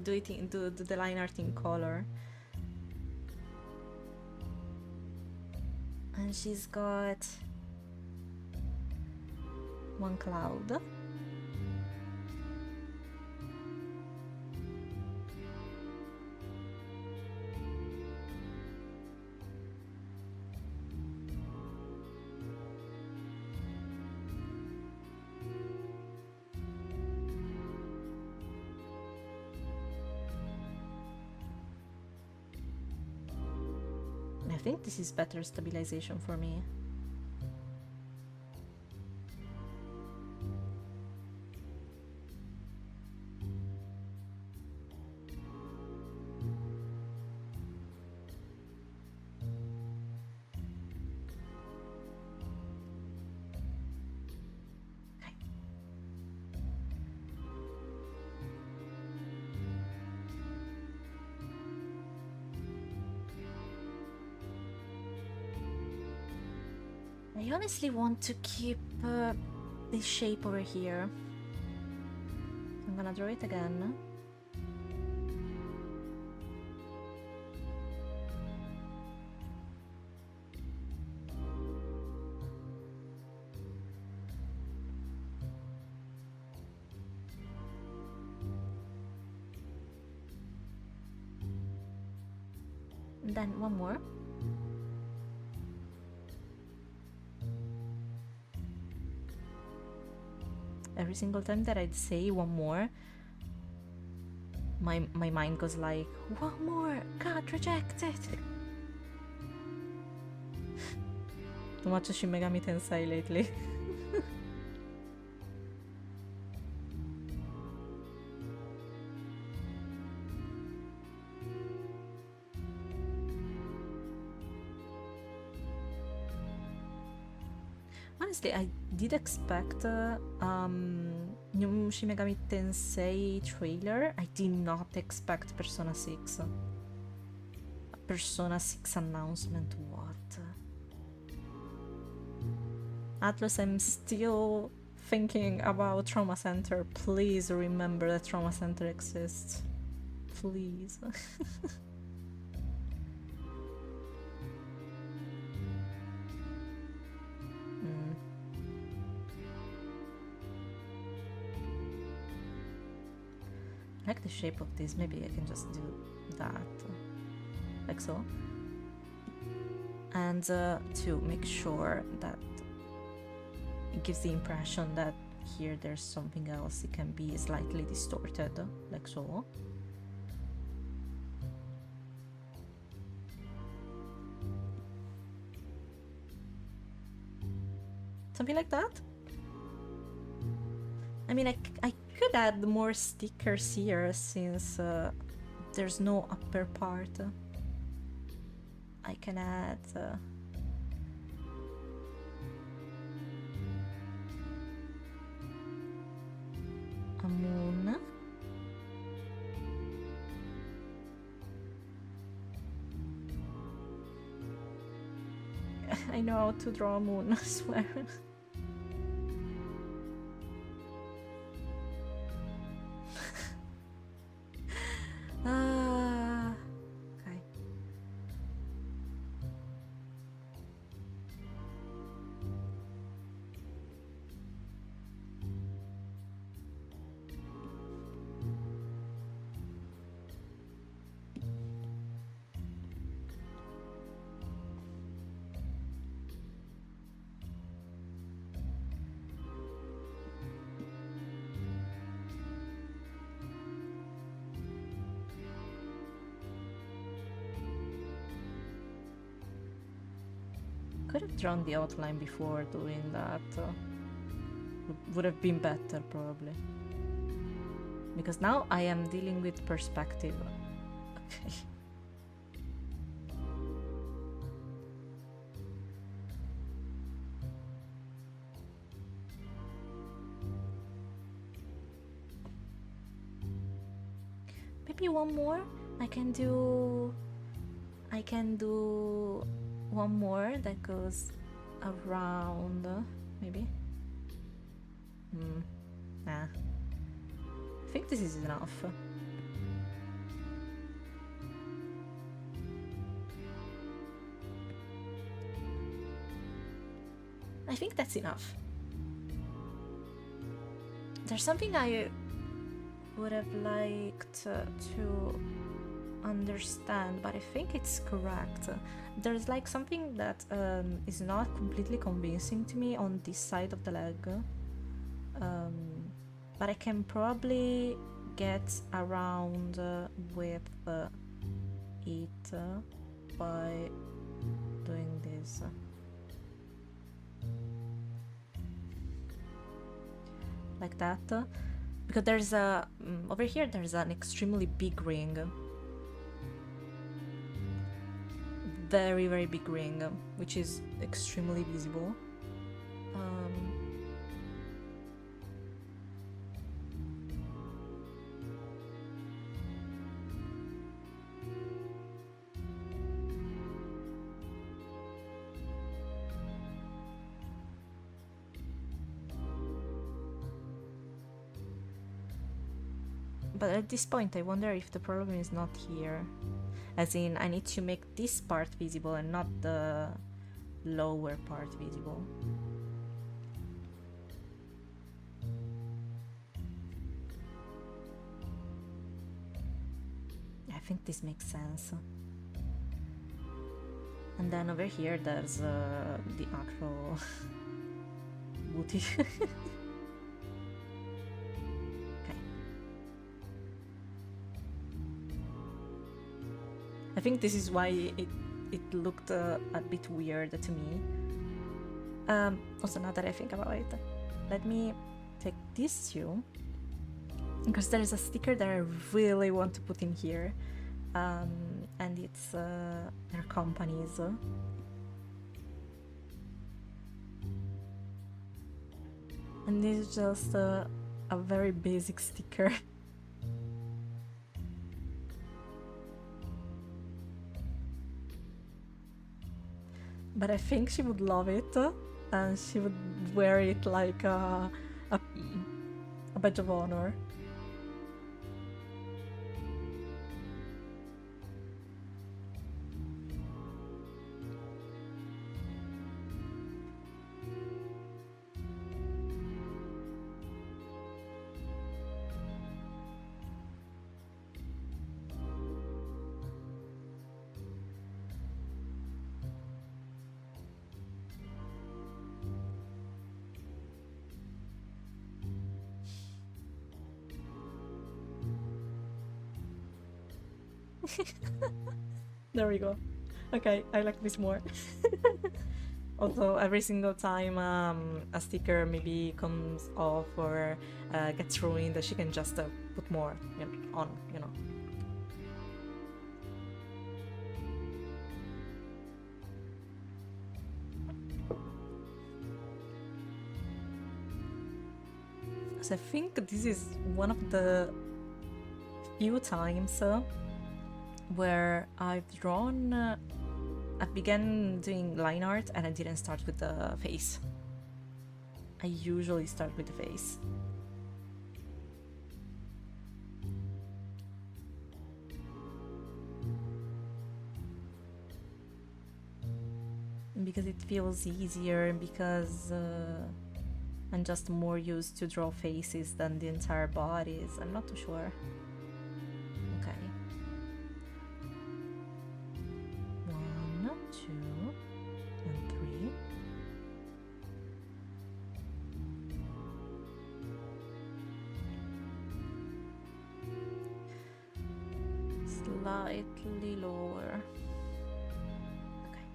[SPEAKER 1] it in do the line art in color. And she's got one cloud. I think this is better stabilization for me. I honestly want to keep this shape over here. I'm gonna draw it again. And then one more. Every single time that I'd say one more, my mind goes like, one more, can't reject it. Too much Shin Megami Tensei lately. Honestly, I did expect new Shin Megami Tensei trailer. I did not expect Persona 6. A Persona 6 announcement, what? Atlas, I'm still thinking about Trauma Center. Please remember that Trauma Center exists. Please. I like the shape of this. Maybe I can just do that, like so. And to make sure that it gives the impression that here there's something else, it can be slightly distorted, like so. Something like that. I mean, I could add more stickers here since there's no upper part. I can add a moon. I know how to draw a moon, I swear. Okay. could have drawn the outline before doing that. Would have been better, probably. Because now I am dealing with perspective. Okay. Maybe one more? I can do one more that goes around, maybe? Nah. I think this is enough. I think that's enough. There's something I would have liked to understand, but I think it's correct. There's like something that is not completely convincing to me on this side of the leg, but I can probably get around with it by doing this. Like that, because there's a over here there's an extremely big ring, very very big ring, which is extremely visible. But at this point I wonder if the problem is not here. As in, I need to make this part visible and not the lower part visible. I think this makes sense. And then over here there's the actual booty. I think this is why it looked a bit weird to me. Also, now that I think about it, let me take this too, because there is a sticker that I really want to put in here, and it's their companies. And this is just a very basic sticker. But I think she would love it, and she would wear it like a badge of honor. There we go. Okay, I like this more. Also, every single time a sticker maybe comes off or gets ruined, she can just put more on, you know. So I think this is one of the few times where I've drawn, I began doing line art and I didn't start with the face. I usually start with the face. Because it feels easier, because I'm just more used to draw faces than the entire bodies. I'm not too sure. Okay. 1, 2, and 3. Slightly lower. Okay.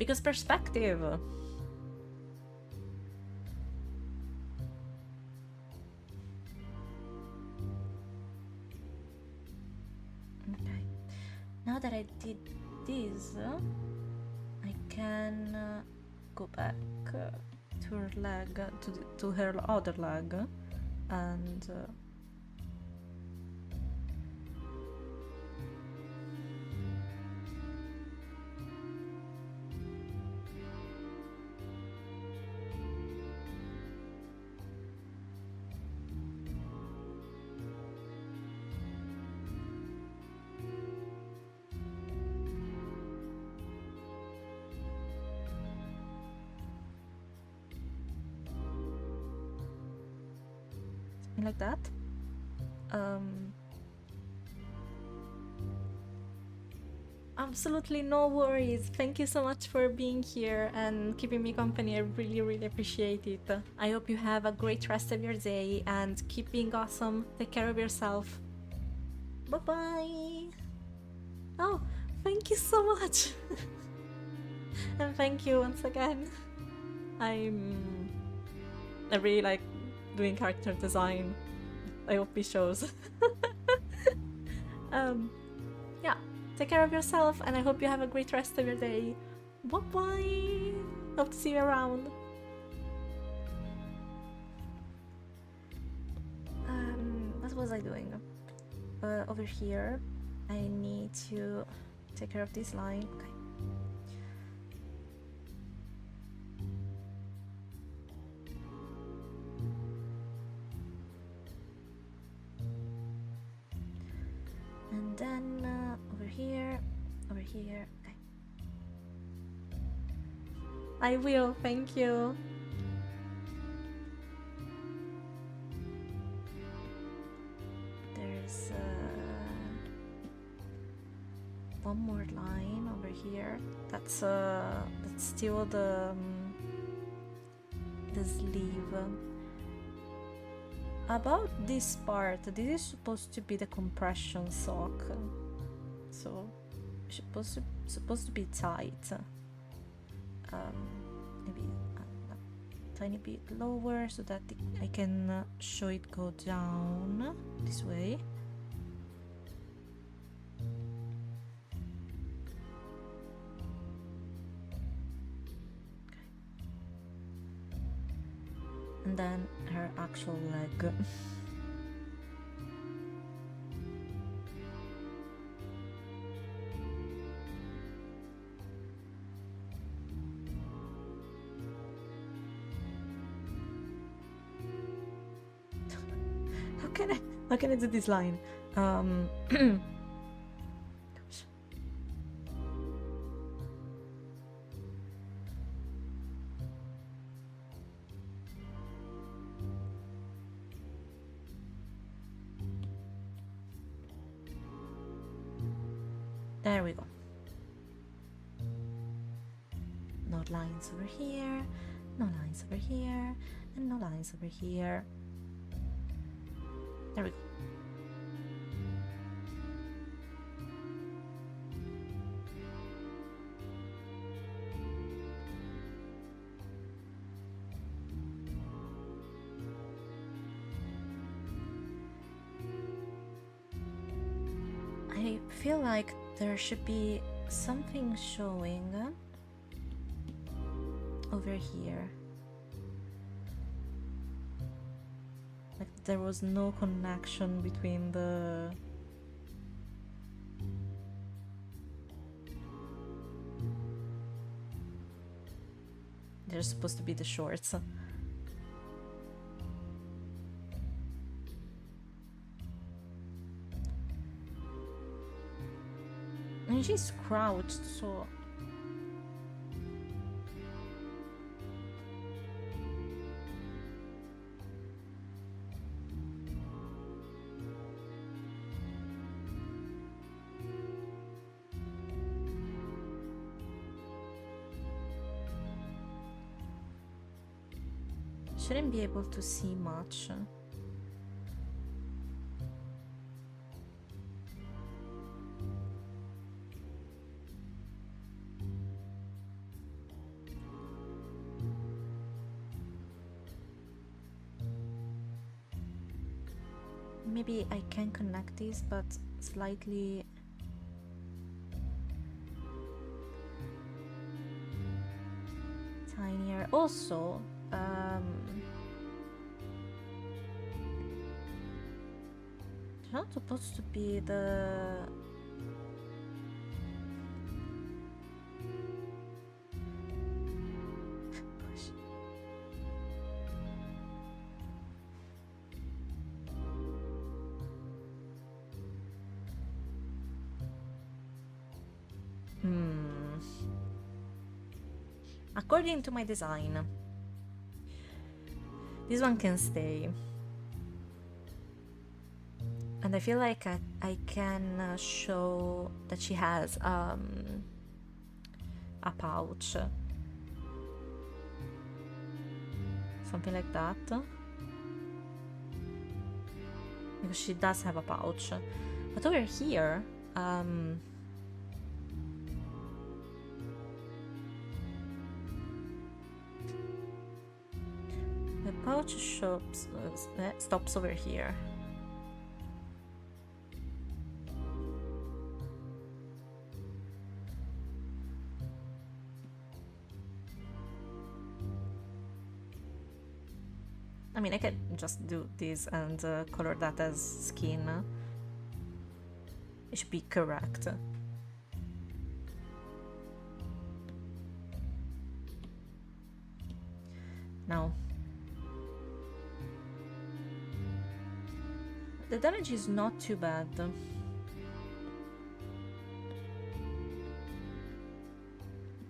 [SPEAKER 1] Because perspective. Okay. Now that I did this, I can go back to her leg, to her other leg, and something like that. Absolutely no worries. Thank you so much for being here and keeping me company. I really, really appreciate it. I hope you have a great rest of your day and keep being awesome. Take care of yourself. Bye-bye. Oh, thank you so much. And thank you once again. I really like doing character design. I hope it shows. Yeah, take care of yourself and I hope you have a great rest of your day. Bye-bye. Hope to see you around. What was I doing? Over here, I need to take care of this line. Okay. And then over here, okay. I will, thank you. There's one more line over here. That's still the sleeve. About this part, this is supposed to be the compression sock, so it's supposed to be tight. Maybe a tiny bit lower so that I can show it go down this way. And then her actual leg. How can I do this line? There we go. No lines over here, no lines over here, and no lines over here. There we go. I feel like there should be something showing over here. Like there was no connection between the... They're supposed to be the shorts. And she's crouched, so... Shouldn't be able to see much. Maybe I can connect these, but slightly tinier. Also, it's not supposed to be the... Gosh. According to my design, this one can stay. And I feel like I can show that she has a pouch. Something like that. Because she does have a pouch. But over here, the pouch stops over here. I mean, I can just do this and color that as skin. It should be correct. Now, the damage is not too bad.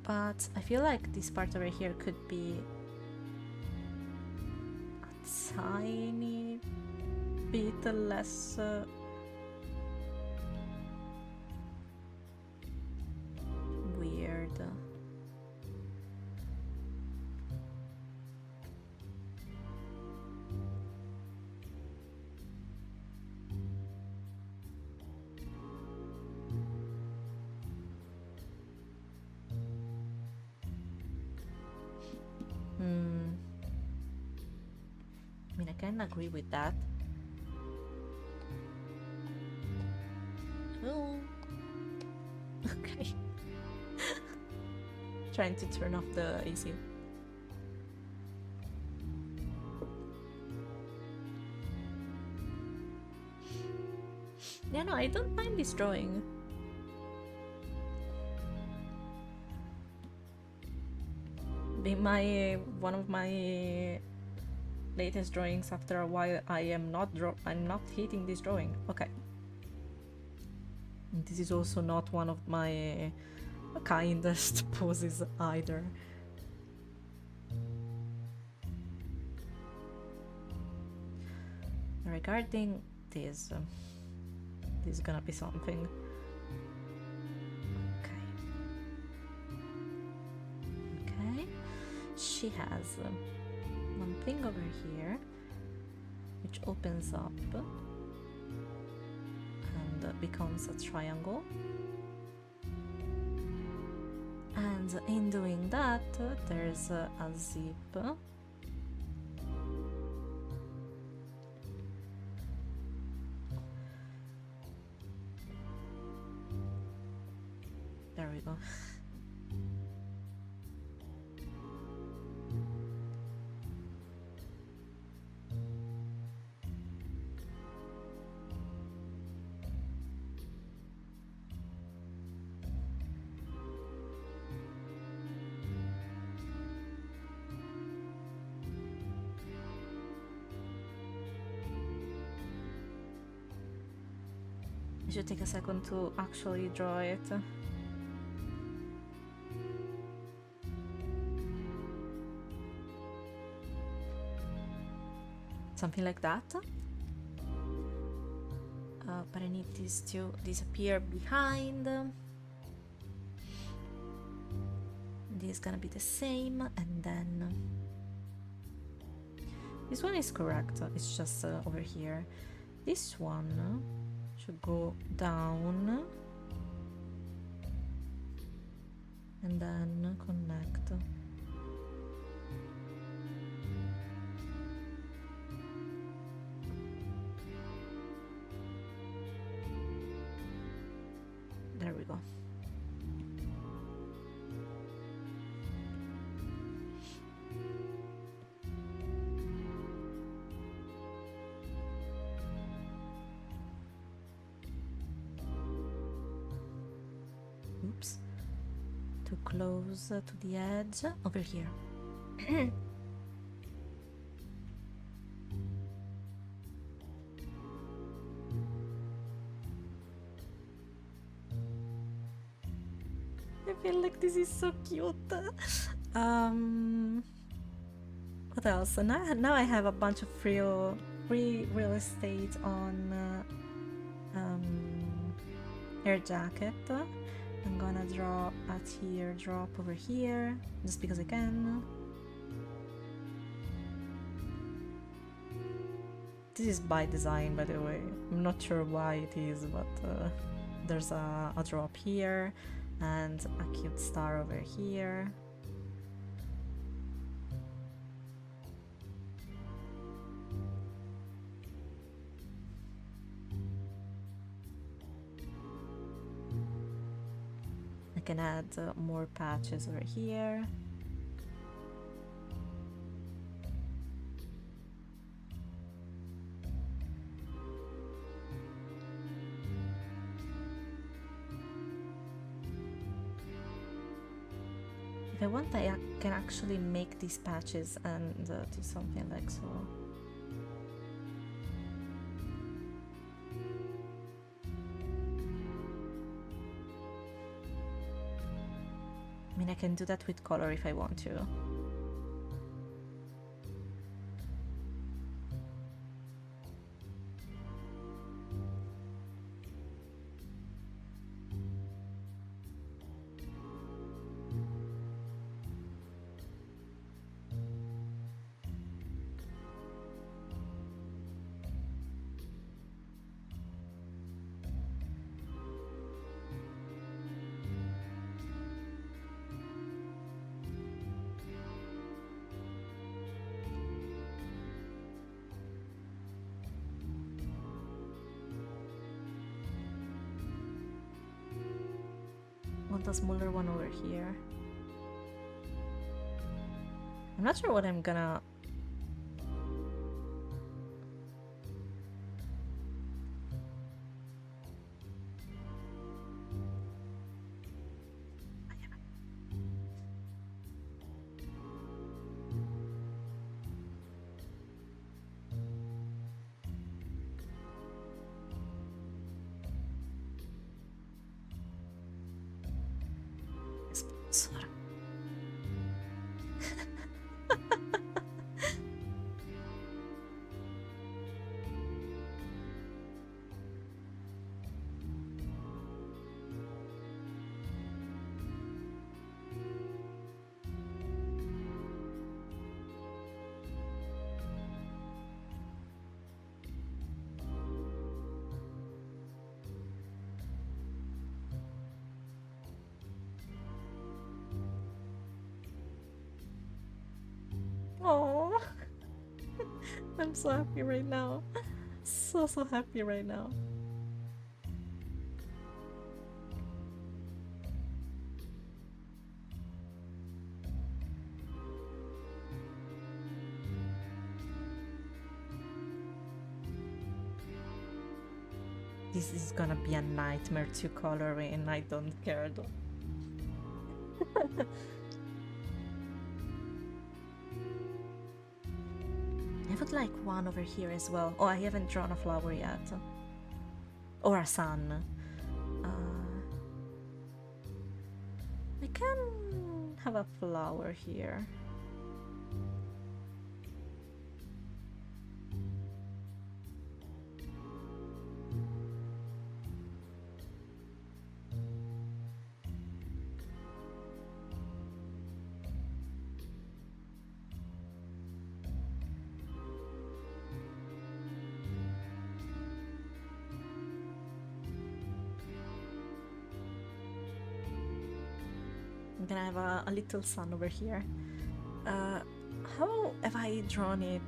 [SPEAKER 1] But I feel like this part over here could be a tiny bit less weird. I mean, I can agree with that. Oh, okay. Trying to turn off the AC. Yeah, no, I don't mind this drawing. One of my latest drawings. After a while, I'm not hitting this drawing. Okay. And this is also not one of my kindest poses either. Regarding this, this is gonna be something. Okay. She has one thing over here which opens up and becomes a triangle, and in doing that there's a zip. There we go. I should take a second to actually draw it. Something like that. But I need this to disappear behind. This is gonna be the same, and then this one is correct. It's just over here. This one should go down and then connect. we go. Oops. Too close to the edge. Over here. I feel like this is so cute. What else? Now I have a bunch of free real estate on air jacket. I'm gonna draw a teardrop over here, just because I can. This is by design, by the way. I'm not sure why it is, but there's a drop here and a cute star over here. I can add more patches over here. If I want, I can actually make these patches and do something like so. I mean, I can do that with color if I want to. Want a smaller one over here. I'm not sure what I'm gonna... Oh, I'm so happy right now. So happy right now. This is gonna be a nightmare to color in, I don't care though. I would like one over here as well. Oh, I haven't drawn a flower yet. Or a sun. I can have a flower here. I'm gonna have a little sun over here. How have I drawn it?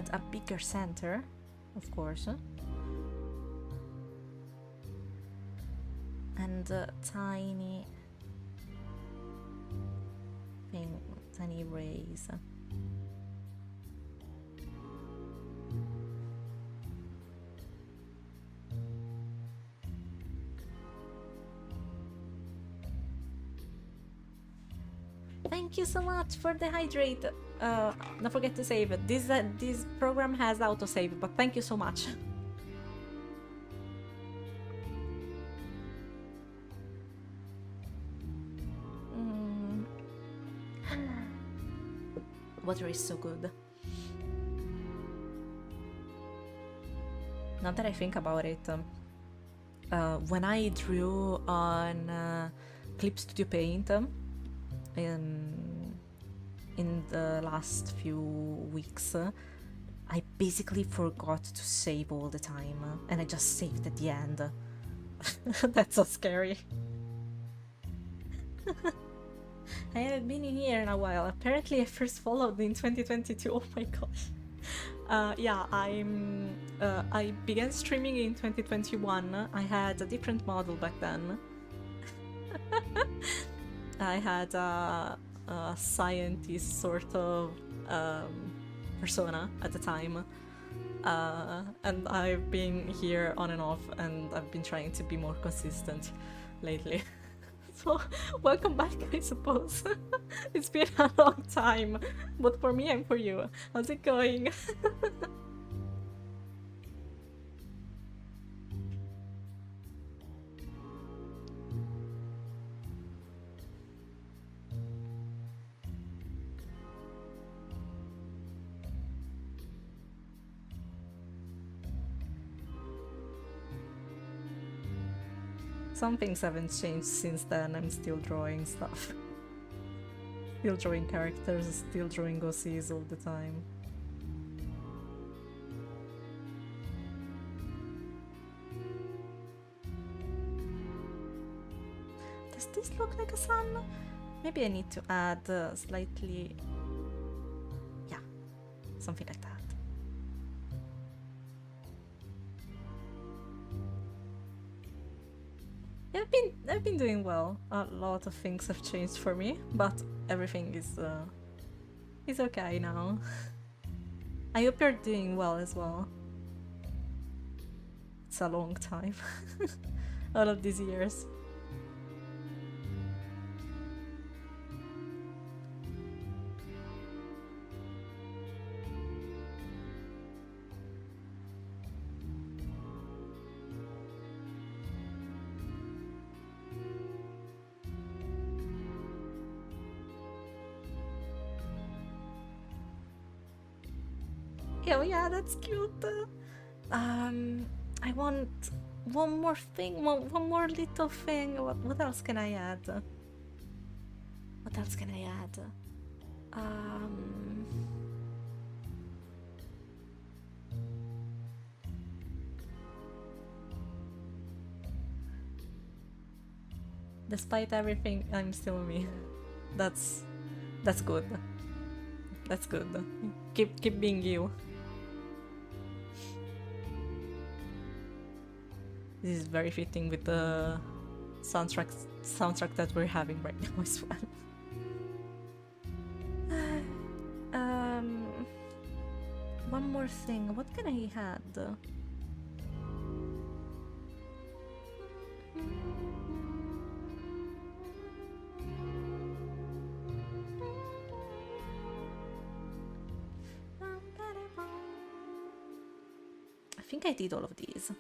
[SPEAKER 1] had a bigger center, of course, and tiny thing, tiny rays. Thank you so much for the hydrate. Don't forget to save it. This program has autosave, but thank you so much. Water is so good. Now that I think about it, when I drew on Clip Studio Paint in the last few weeks, I basically forgot to save all the time, and I just saved at the end. That's so scary. I haven't been in here in a while. Apparently I first followed in 2022. Oh my gosh. Yeah, I began streaming in 2021. I had a different model back then. I had a scientist sort of persona at the time. And I've been here on and off, and I've been trying to be more consistent lately. So, welcome back, I suppose. It's been a long time, but for me and for you. How's it going? Some things haven't changed since then. I'm still drawing stuff. Still drawing characters, still drawing OCs all the time. Does this look like a sun? Maybe I need to add slightly... yeah, something like that. Yeah, I've been doing well. A lot of things have changed for me, but everything is okay now. I hope you're doing well as well. It's a long time. All of these years. Oh yeah, that's cute. I want one more thing, one more little thing. What else can I add? What else can I add? Despite everything, I'm still me. That's good. That's good. Keep being you. This is very fitting with the soundtrack that we're having right now as well. One more thing. What can I add? I think I did all of these.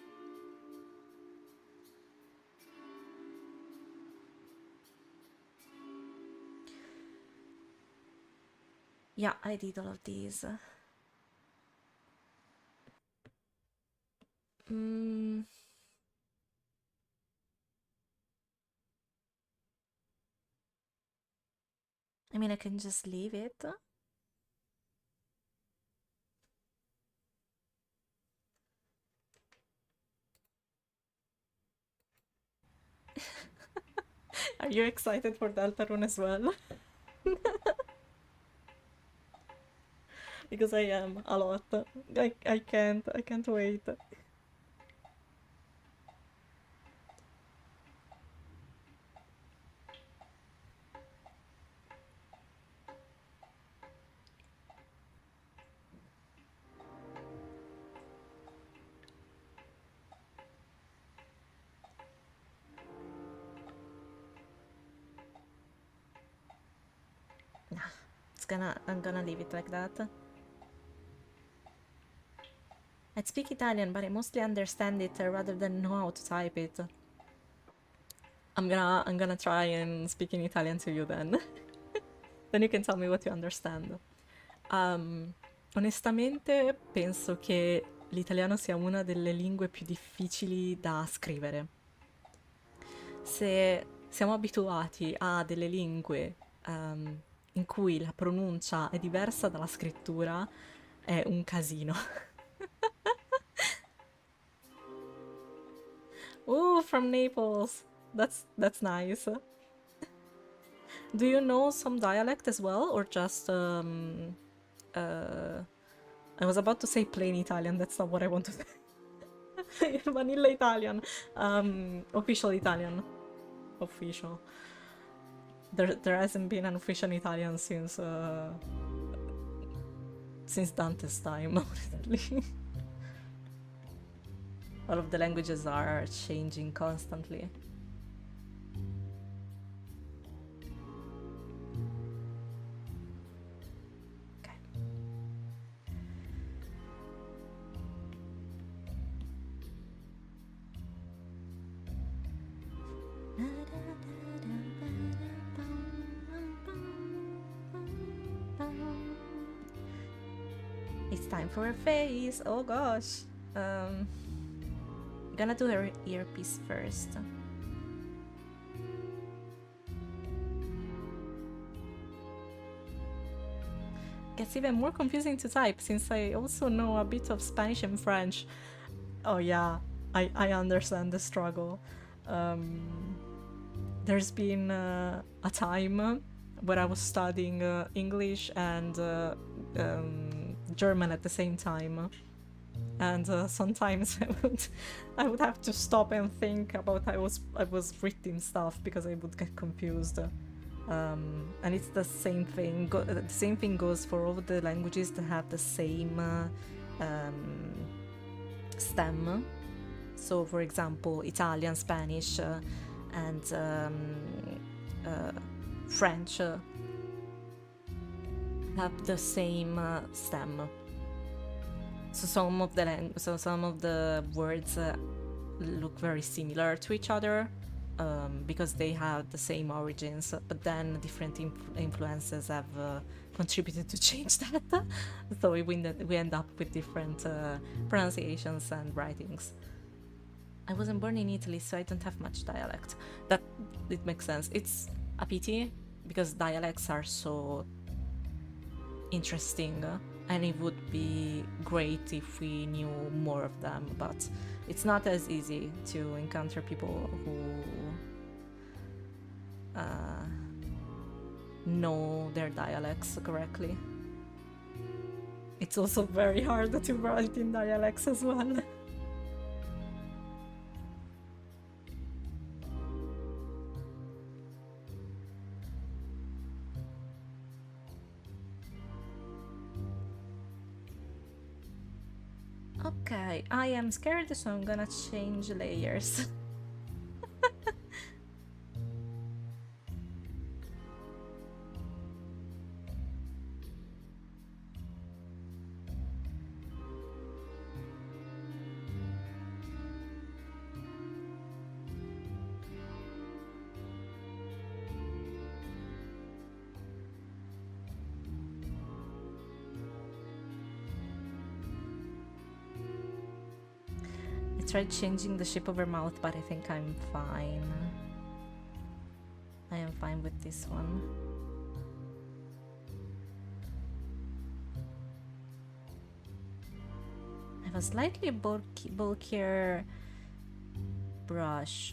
[SPEAKER 1] Yeah, I did all of these. I mean, I can just leave it. Are you excited for Deltarune as well? because I am a lot. I can't wait. I'm gonna leave it like that. I speak Italian, but I mostly understand it rather than know how to type it. I'm gonna try and speak in Italian to you then. Then you can tell me what you understand. Onestamente penso che l'italiano sia una delle lingue più difficili da scrivere. Se siamo abituati a delle lingue in cui la pronuncia è diversa dalla scrittura, è un casino. Ooh, from Naples! That's nice. Do you know some dialect as well, or just I was about to say plain Italian, that's not what I want to say. Vanilla Italian. Official Italian. Official. There hasn't been an official Italian since Dante's time, honestly. All of the languages are changing constantly. Okay. It's time for her face. Oh gosh. Gonna do her earpiece first. Gets even more confusing to type since I also know a bit of Spanish and French. Oh yeah, I understand the struggle. There's been a time where I was studying English and German at the same time. And sometimes I would have to stop and think about I was reading stuff because I would get confused. And it's the same thing. The same thing goes for all the languages that have the same stem. So, for example, Italian, Spanish, and French have the same stem. So some of the words look very similar to each other because they have the same origins, but then different influences have contributed to change that. So we end up with different pronunciations and writings. I wasn't born in Italy, so I don't have much dialect. That it makes sense. It's a pity because dialects are so interesting. And it would be great if we knew more of them, but it's not as easy to encounter people who know their dialects correctly. It's also very hard to write in dialects as well. Okay, I am scared, so I'm gonna change layers. Tried changing the shape of her mouth, but I think I'm fine. I am fine with this one. I have a slightly bulkier brush.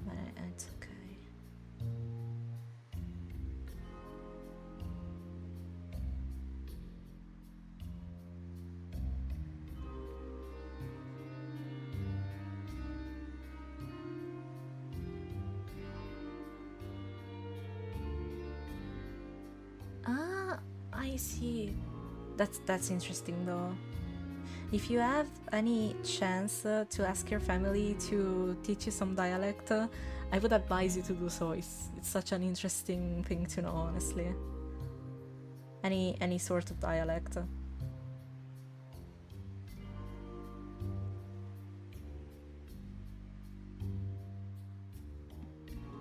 [SPEAKER 1] But it's okay. I see. That's interesting though. If you have any chance to ask your family to teach you some dialect, I would advise you to do so. It's such an interesting thing to know, honestly. Any sort of dialect.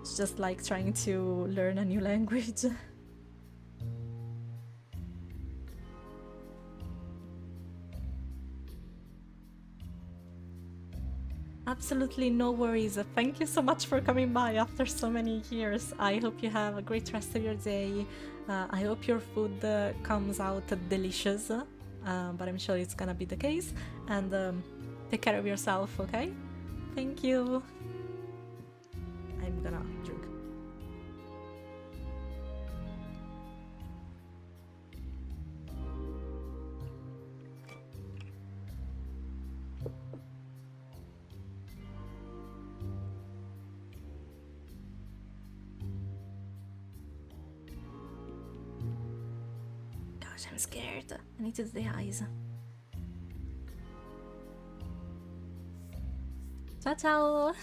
[SPEAKER 1] It's just like trying to learn a new language. Absolutely no worries. Thank you so much for coming by after so many years. I hope you have a great rest of your day. I hope your food comes out delicious, but I'm sure it's gonna be the case. And take care of yourself, okay? Thank you. I'm gonna drink. Gosh, I'm scared. I need to do the eyes. Ciao, ciao.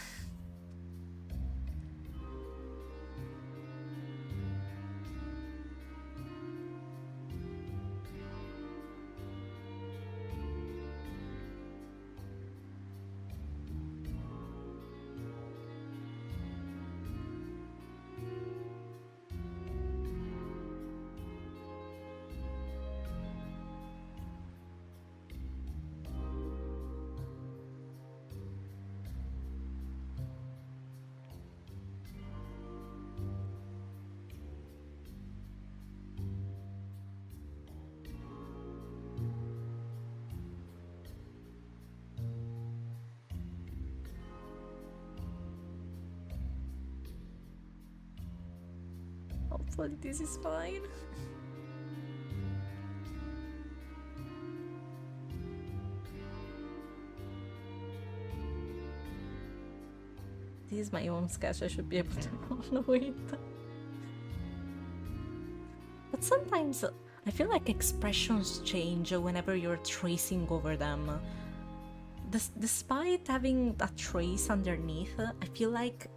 [SPEAKER 1] Hopefully this is fine. This is my own sketch, I should be able to follow it. But sometimes I feel like expressions change whenever you're tracing over them. Despite having a trace underneath, I feel like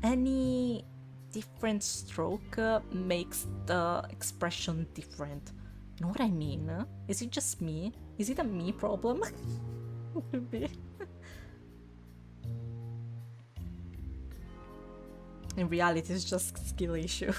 [SPEAKER 1] any different stroke makes the expression different. You know what I mean? Is it just me? Is it a me problem? Could be. In reality, it's just a skill issue.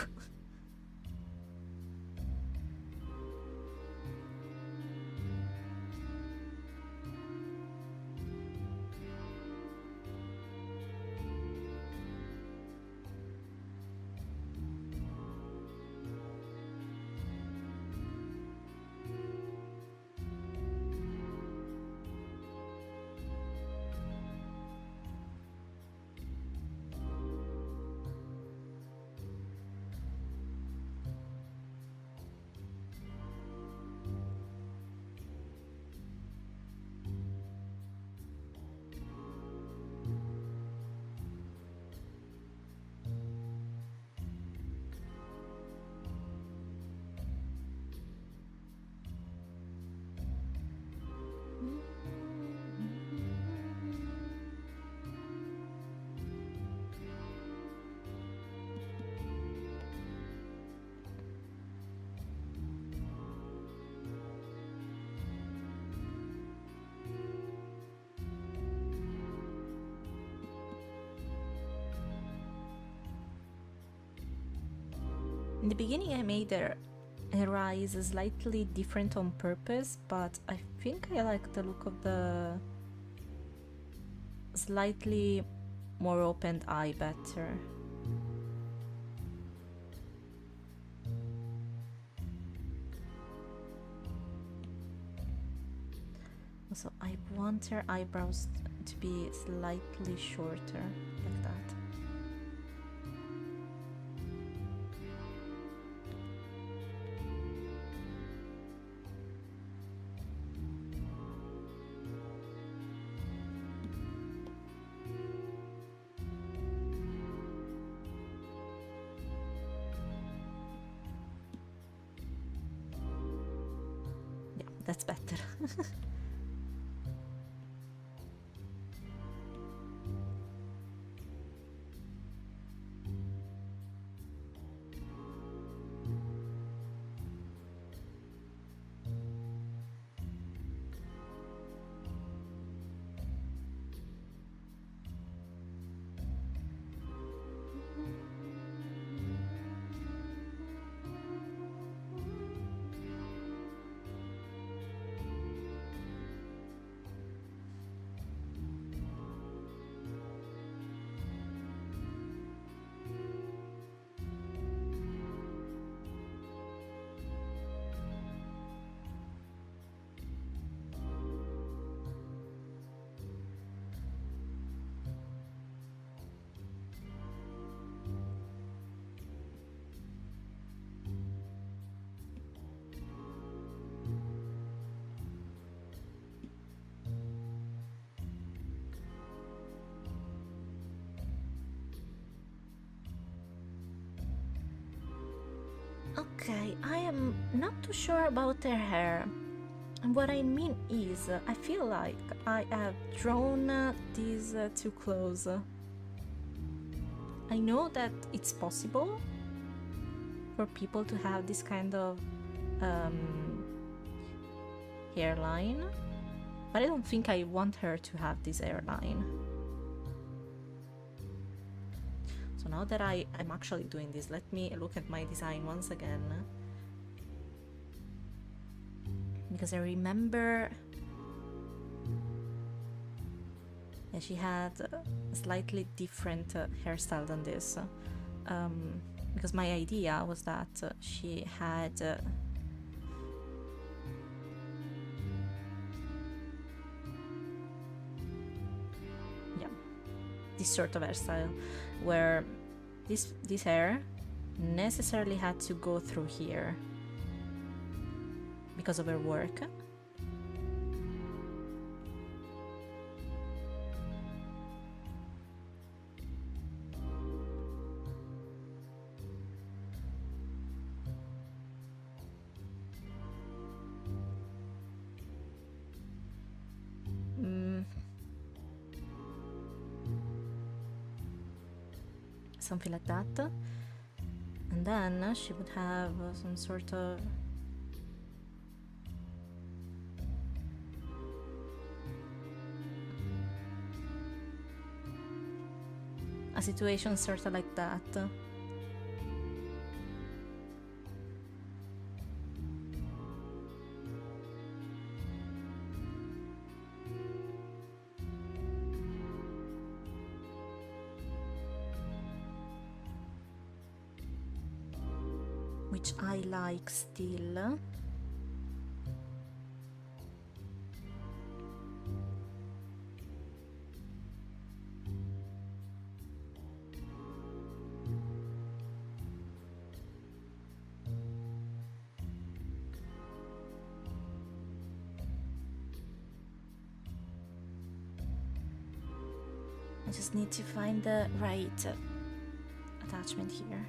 [SPEAKER 1] In the beginning I made her eyes slightly different on purpose, but I think I like the look of the slightly more opened eye better. Also, I want her eyebrows to be slightly shorter, like that. That's better. Okay, I am not too sure about her hair. And what I mean is, I feel like I have drawn these too close. I know that it's possible for people to have this kind of hairline, but I don't think I want her to have this hairline. So now that I'm actually doing this, let me look at my design once again. Because I remember that she had a slightly different hairstyle than this. Because my idea was that she had this sort of hairstyle where this hair necessarily had to go through here because of her work. Something like that, and then she would have some sort of a situation sort of like that. Which I like still. I just need to find the right attachment here.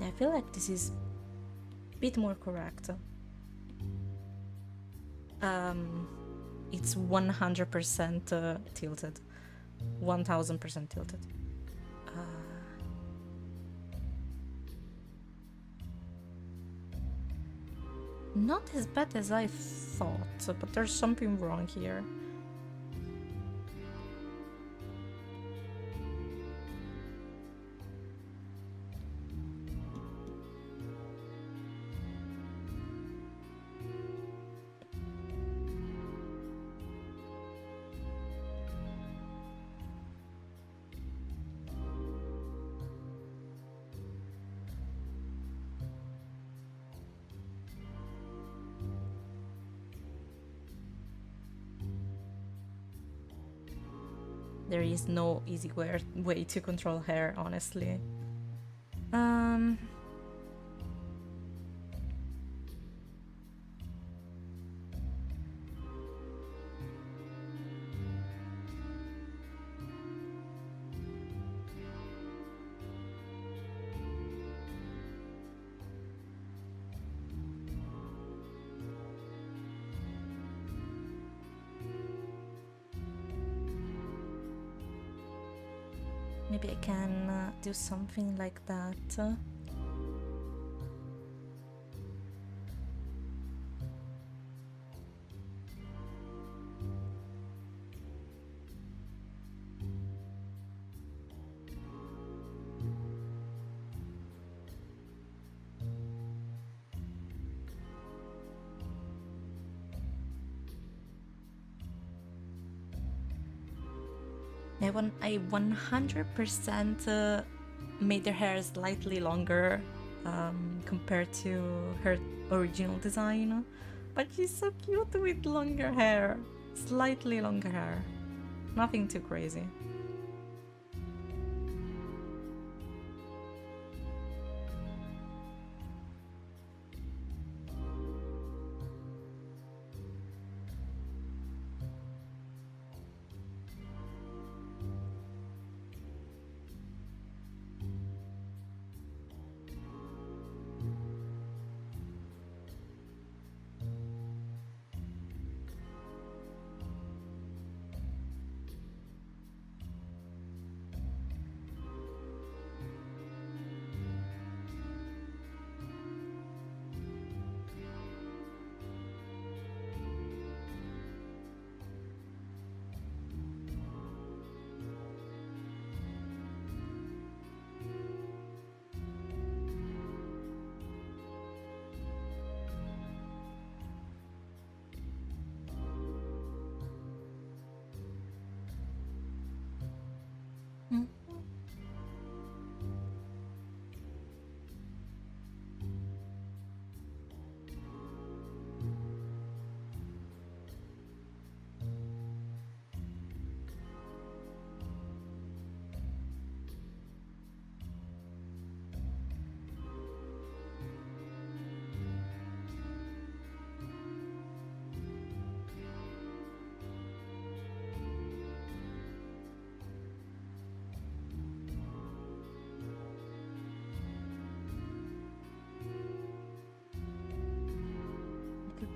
[SPEAKER 1] I feel like this is a bit more correct. It's 100% tilted. 1000% tilted. Not as bad as I thought, but there's something wrong here. There is no easy way to control hair, honestly. Maybe I can do something like that. I 100% made their hair slightly longer compared to her original design, but she's so cute with longer hair, slightly longer hair, nothing too crazy.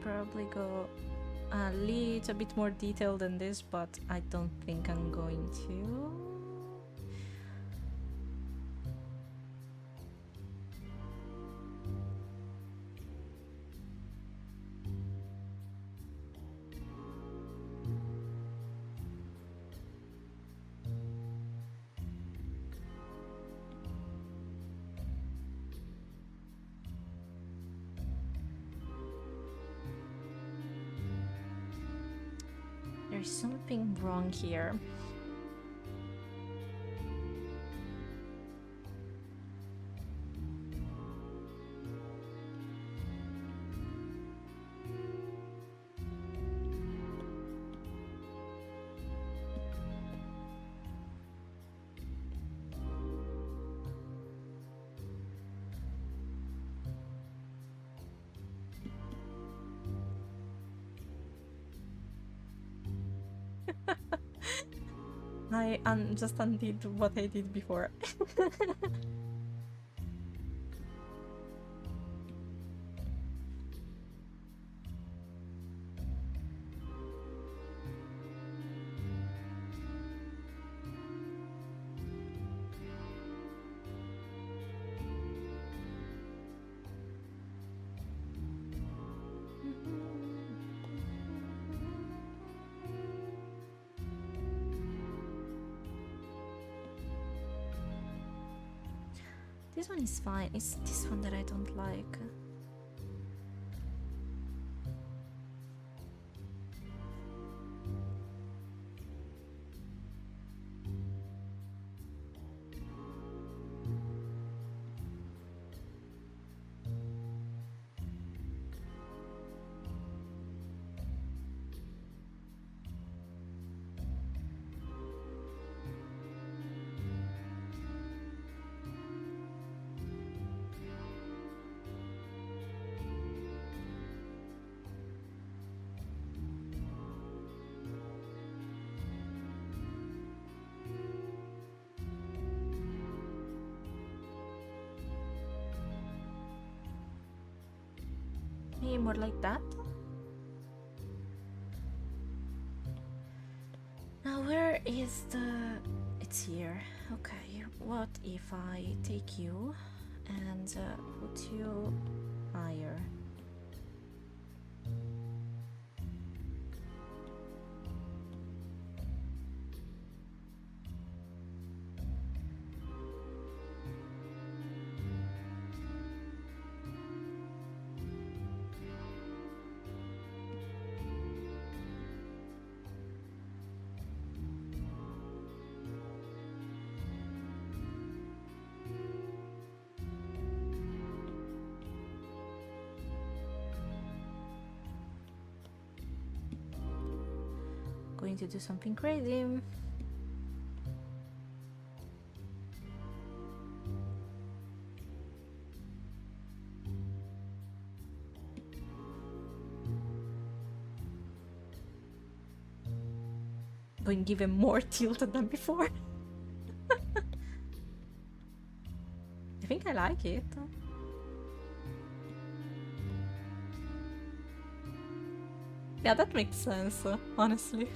[SPEAKER 1] Probably go a little bit more detailed than this, but I don't think I'm going to. There's something wrong here. I just undid what I did before. This one is fine. It's this one that I don't like. maybe more like that. Now where is the... it's here. Okay, what if I take you and put you higher? Going to do something crazy. Going to give him more tilt than before. I think I like it. Yeah, that makes sense, honestly.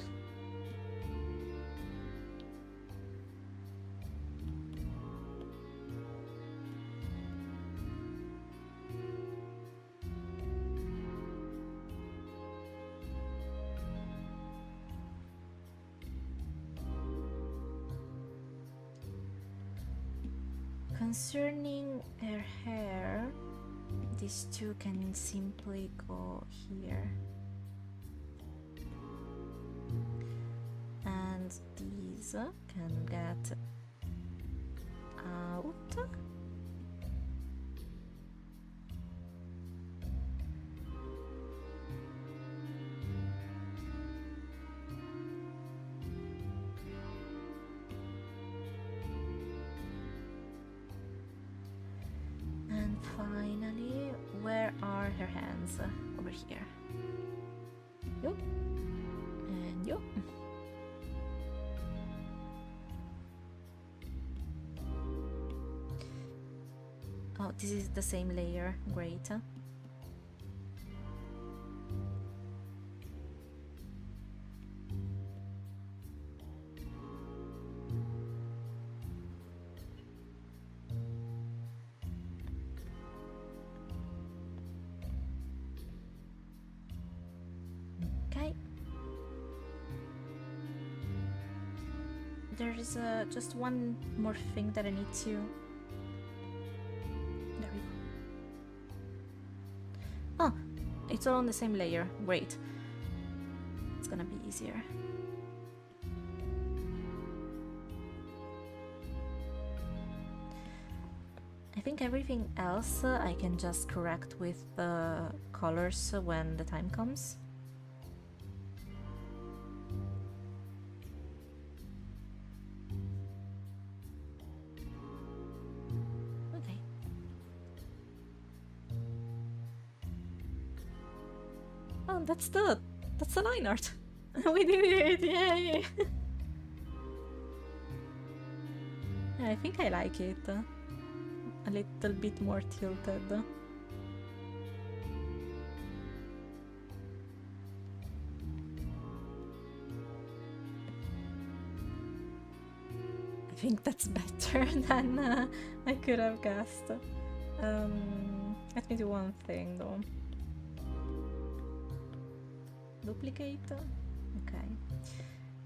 [SPEAKER 1] Concerning her hair, these two can simply go here. And these can get out. And finally, where are her hands? Over here. You. And you. Oh, this is the same layer. Great. Okay. There's just one more thing that I need to... There we go. Oh, it's all on the same layer. Great. It's gonna be easier. I think everything else I can just correct with the colors when the time comes. Okay. Oh, that's the line art. We did it! Yay! I think I like it. A little bit more tilted. I think that's better than I could have guessed. Let me do one thing though. Duplicate. Okay.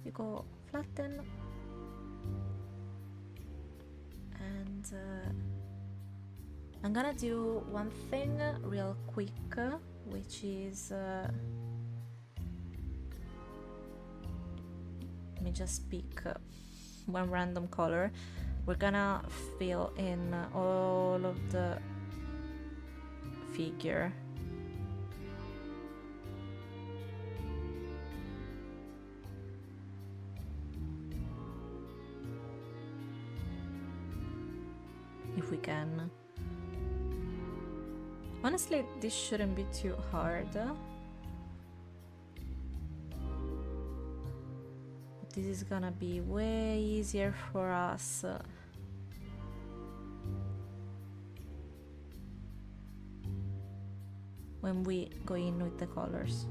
[SPEAKER 1] You go flatten. And I'm gonna do one thing real quick, which is let me just pick one random color. We're gonna fill in all of the figure. If we can. Honestly, this shouldn't be too hard. This is gonna be way easier for us. when we go in with the colors.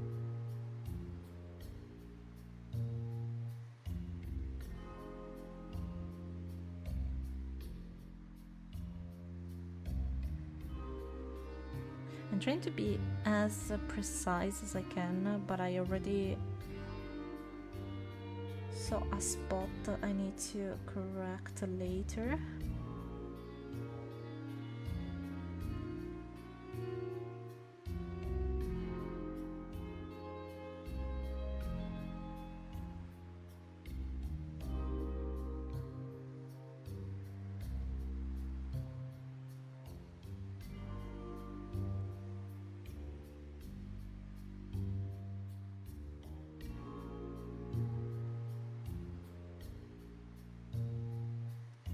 [SPEAKER 1] I'm trying to be as precise as I can, but I already saw a spot I need to correct later.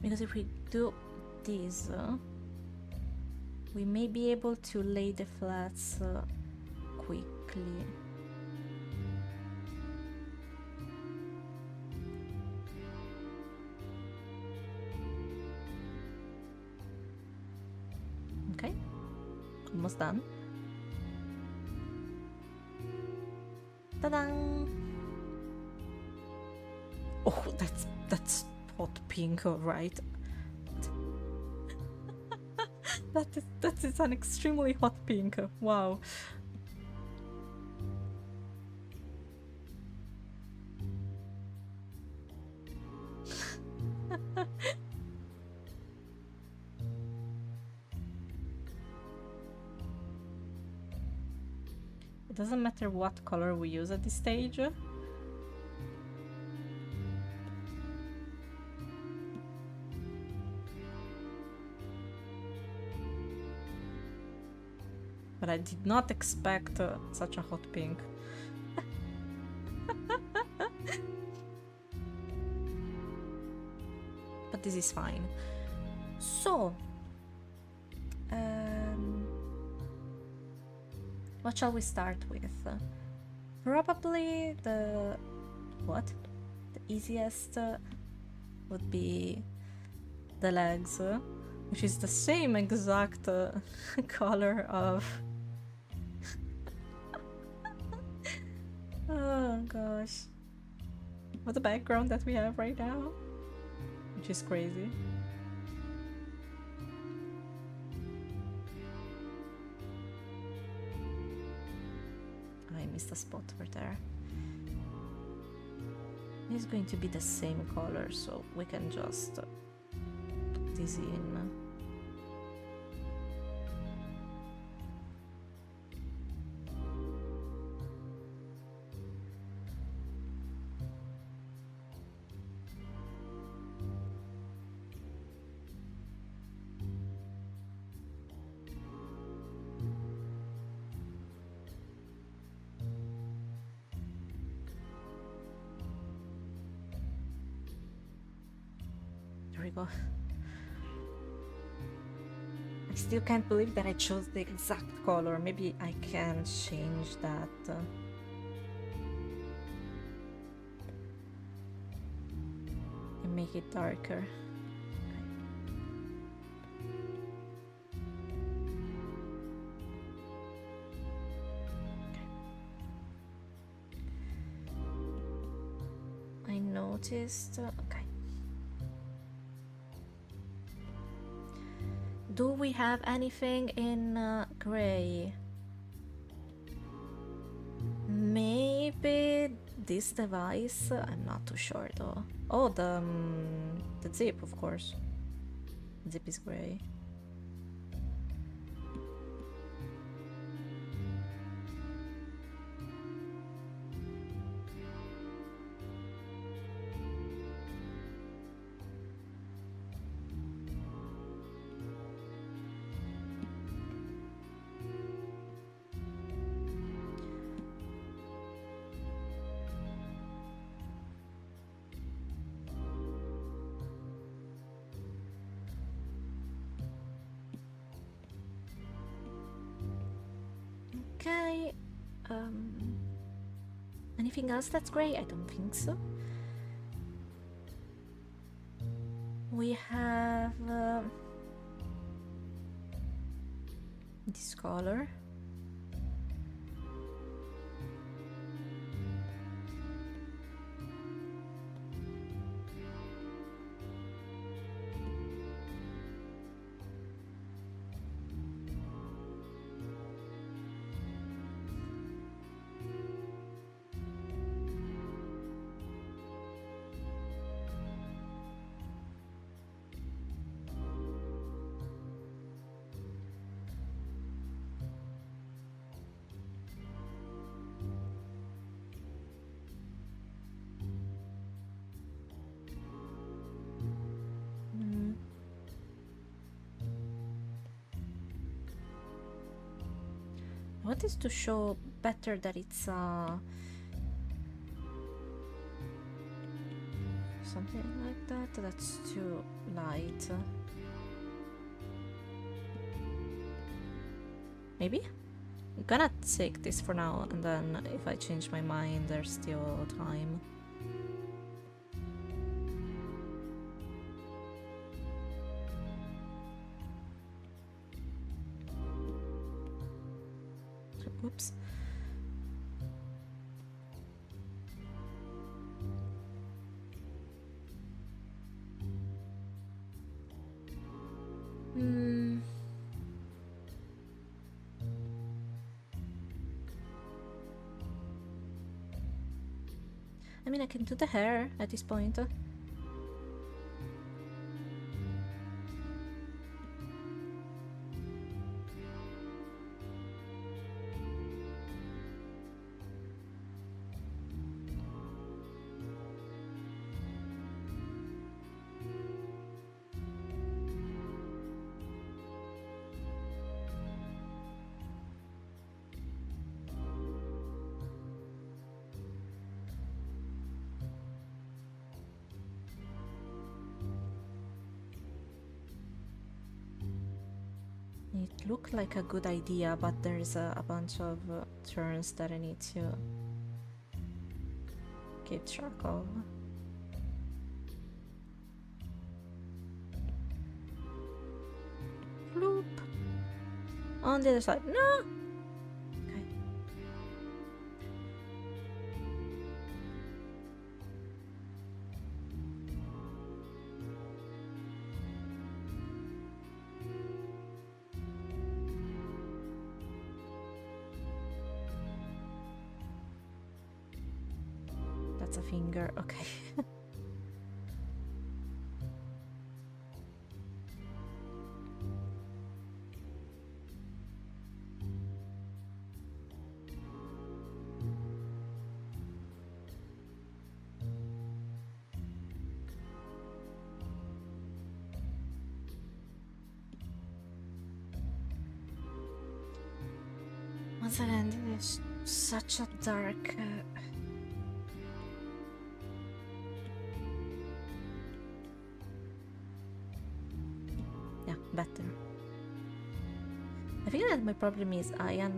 [SPEAKER 1] Because if we do this, we may be able to lay the flats quickly. Okay, almost done. Ta-da! Oh, that's hot pink, right? that is an extremely hot pink. Wow. It doesn't matter what color we use at this stage. But I did not expect such a hot pink. But this is fine. So, what shall we start with? Probably the easiest would be the legs, which is the same exact color of oh gosh, what the background that we have right now, which is crazy. I missed a spot over there. It's going to be the same color, so we can just put this in. There we go. I still can't believe that I chose the exact color. Maybe I can change that. And make it darker. I noticed. Okay. Do we have anything in gray? Maybe this device? I'm not too sure though. Oh, the zip, of course. Zip is gray. Okay, anything else that's gray? I don't think so. We have this color. What is to show better that it's something like that? That's too light. Maybe? I'm gonna take this for now, and then if I change my mind, there's still time. Oops. I mean, I can do the hair at this point. It looked like a good idea, but there's a bunch of turns that I need to keep track of. Bloop. On the other side. No! Okay. That's a finger. Okay. Once again, this is such a dark... Yeah, better. I think that my problem is I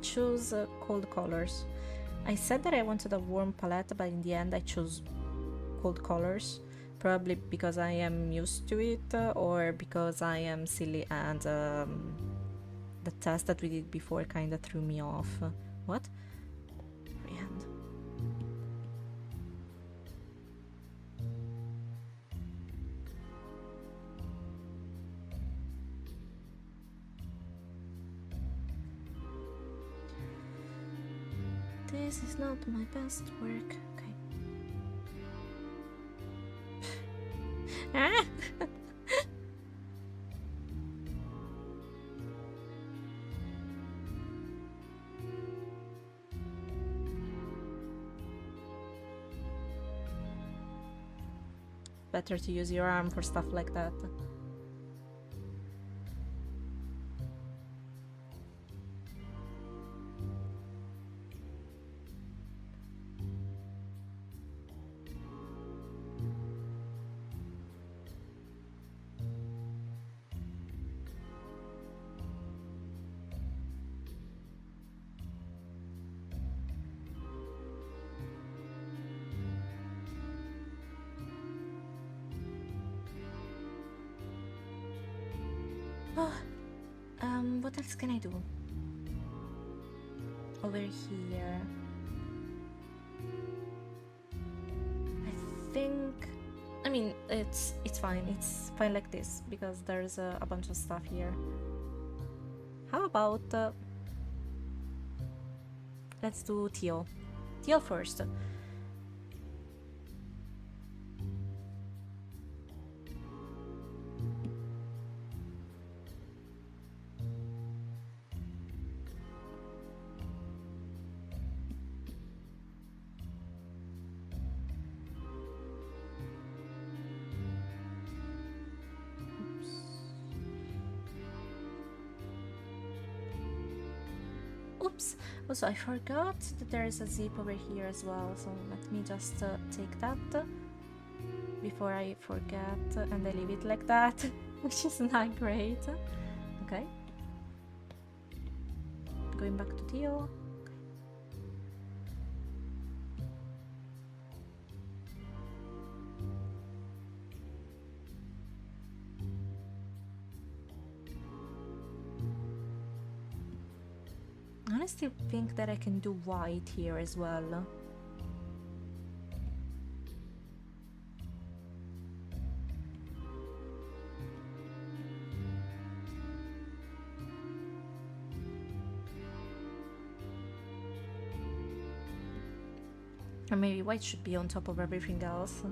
[SPEAKER 1] chose cold colors. I said that I wanted a warm palette, but in the end I chose cold colors. Probably because I am used to it, or because I am silly and the test that we did before kind of threw me off. What? Freehand. This is not my best work. Okay. Ah! Better to use your arm for stuff like that. What else can I do? Over here. I think... I mean, it's fine. It's fine like this, because there's a bunch of stuff here. How about... let's do teal. Teal first. Oops. Also, I forgot that there is a zip over here as well, so let me just take that before I forget, and I leave it like that, which is not great. Okay. Going back to Theo. I honestly think that I can do white here as well. Or maybe white should be on top of everything else.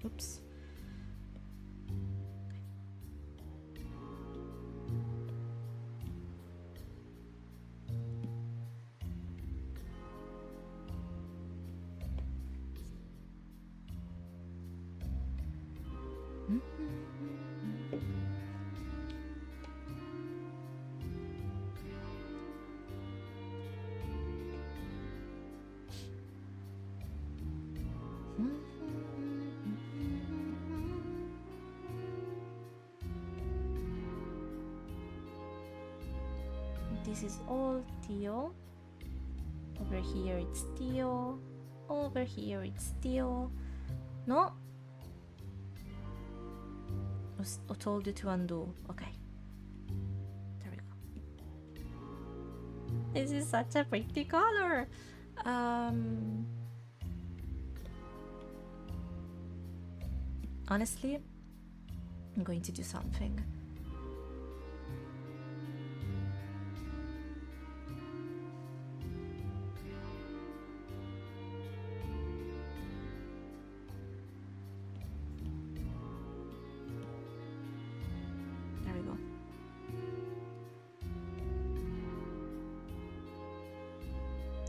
[SPEAKER 1] Oops. This is all Theo. Over here it's Theo. Over here it's Theo. No? I told you to undo. Okay. There we go. This is such a pretty color. Honestly, I'm going to do something.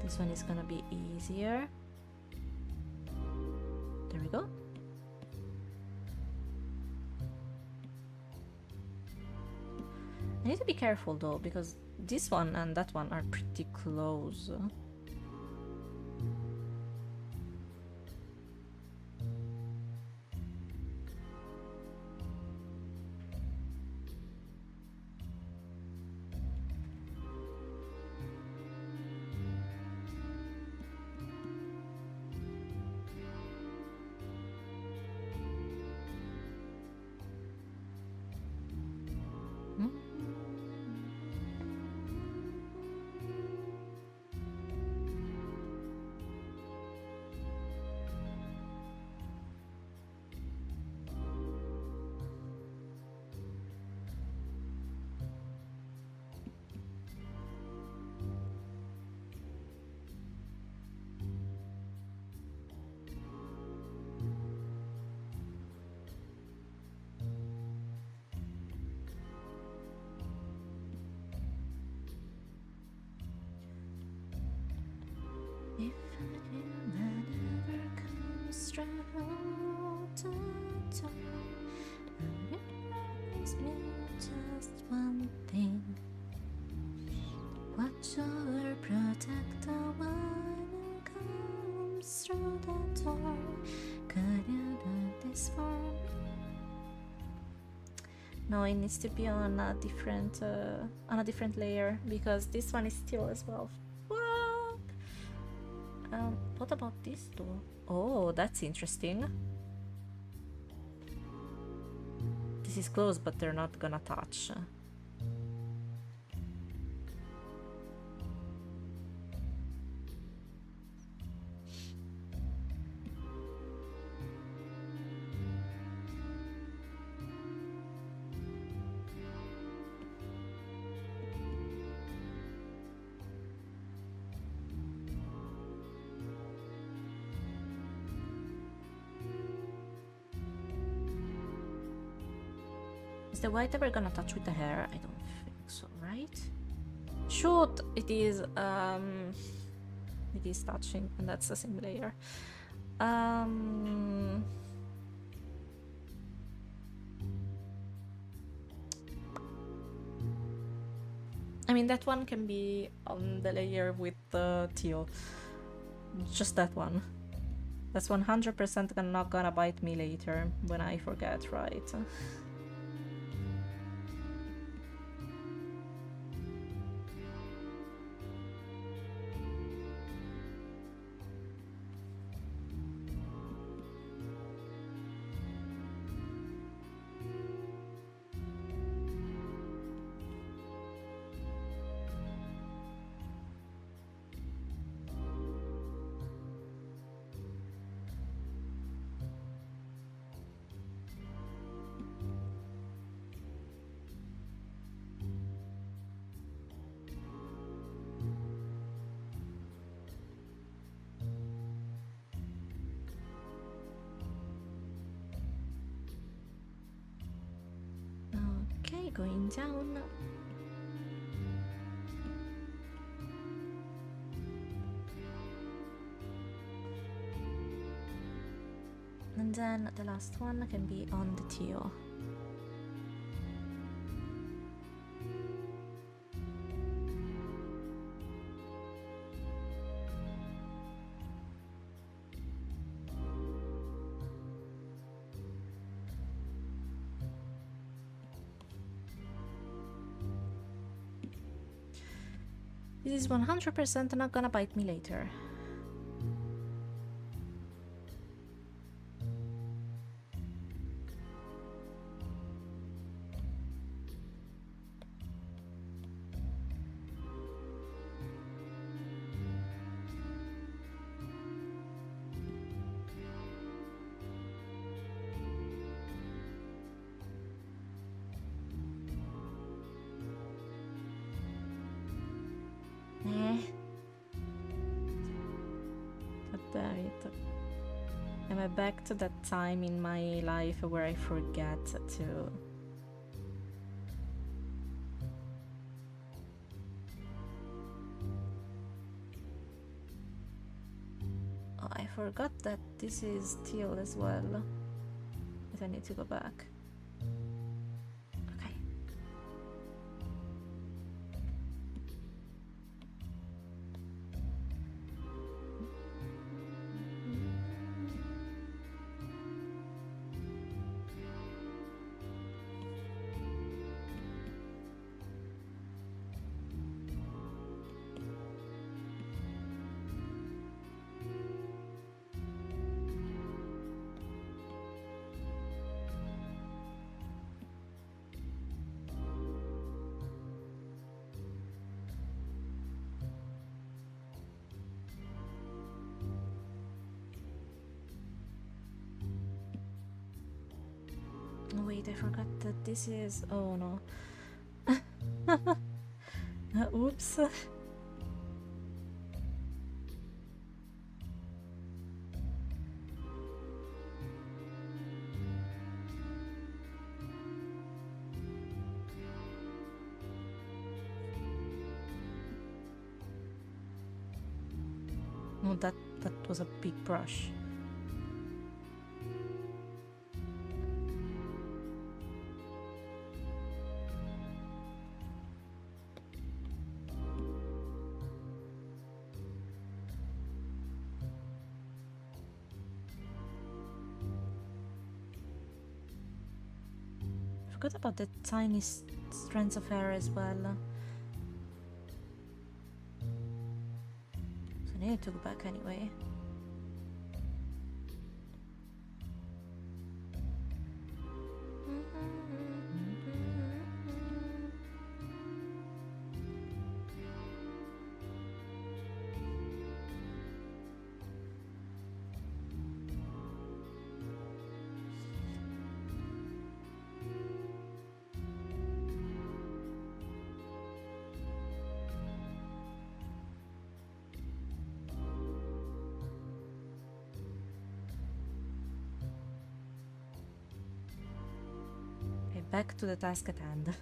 [SPEAKER 1] This one is gonna be easier. There we go. I need to be careful though, because this one and that one are pretty close. Just one thing. Watch over, protect the one who comes through the door. Could you do this for me? No, it needs to be on a different layer, because this one is still as well. What about this though? Oh, that's interesting. This is close, but they're not gonna touch. Is the white ever gonna touch with the hair? I don't think so, right? Shoot! It is touching, and that's the same layer. I mean, that one can be on the layer with the teal. Just that one. That's 100% not gonna bite me later when I forget, right? Okay, going down. And then the last one can be on the teal. This is 100% not gonna bite me later. Am I back to that time in my life where I forget to... Oh, I forgot that this is teal as well. But I need to go back. Okay. Wait, I forgot that this is... Oh no. Oops. No, that was a big brush. Forgot about the tiny strands of hair as well. So I need to go back anyway. back to the task at hand.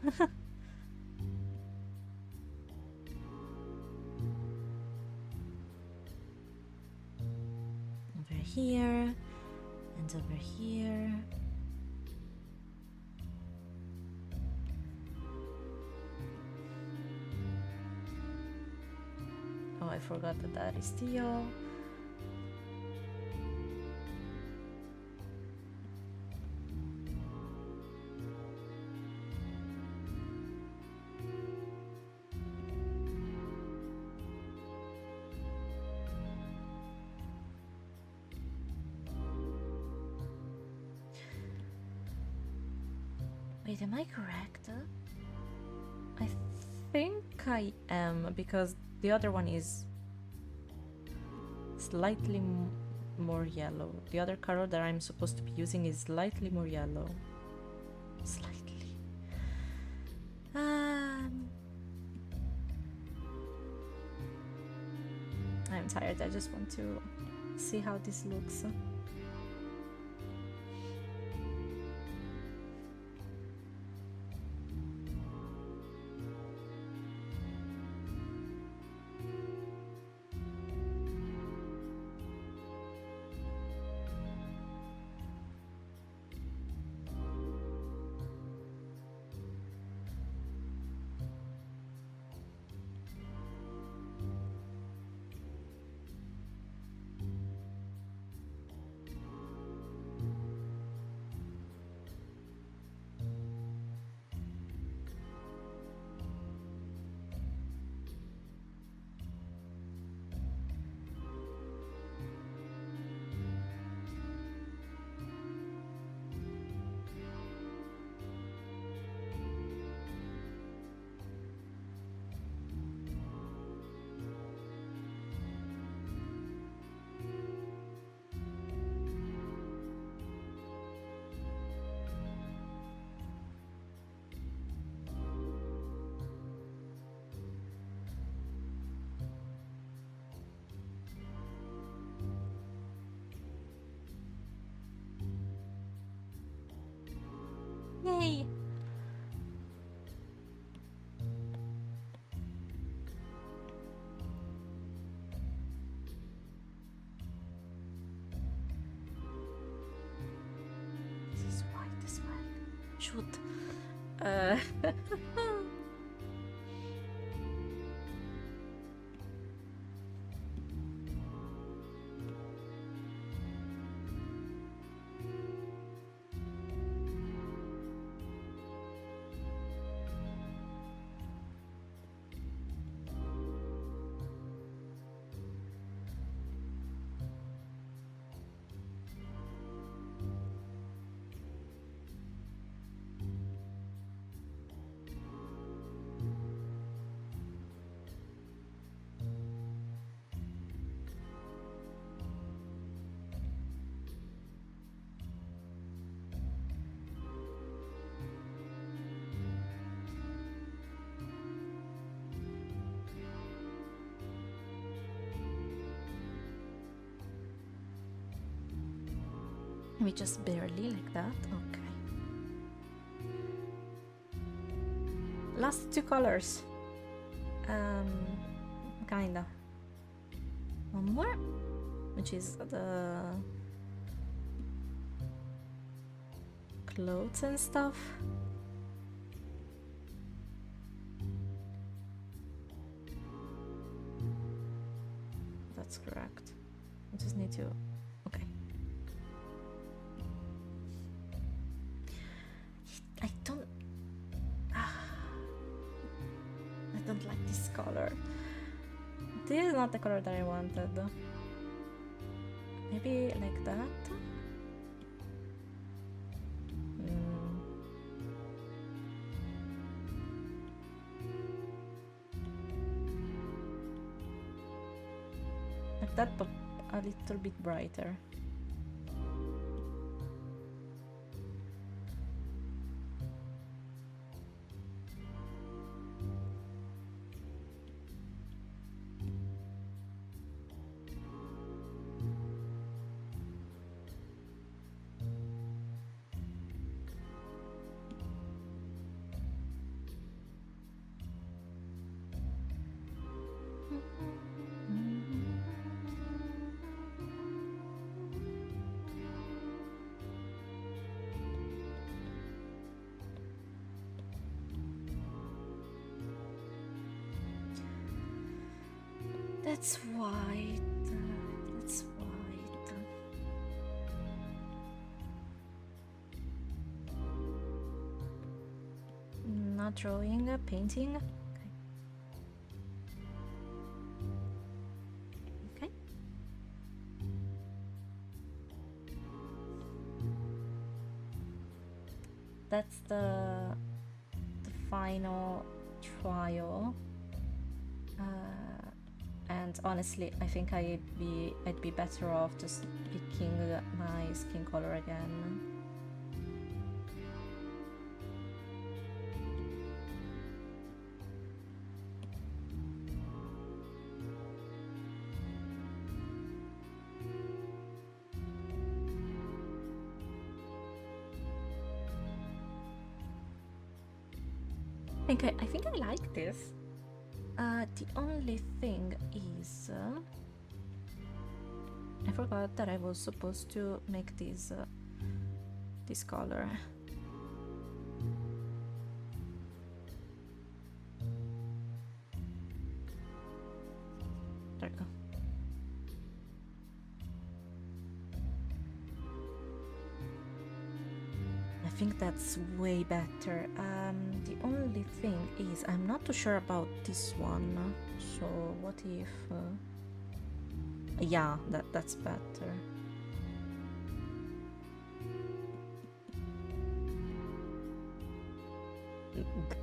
[SPEAKER 1] Over here and over here. Oh, I forgot that that is Theo. Wait, am I correct? I think I am, because the other one is slightly more yellow. The other color that I'm supposed to be using is slightly more yellow. Slightly. I'm tired. I just want to see how this looks. Yay! This is white as well. Shoot. Maybe just barely like that. Okay. Last two colors. Kinda. One more, which is the clothes and stuff. That's correct. I just need to. Okay. I don't like this color. This is not the color that I wanted. Maybe like that. Like that, but a little bit brighter. That's white. That's white. Not drawing, painting. Okay. Okay. That's the final trial. And honestly, I think I'd be better off just picking my skin color again. I think I like this. The only thing is, I forgot that I was supposed to make this color. There we go. I think that's way better. The only thing is I'm not too sure about this one. So what if... yeah, that's better.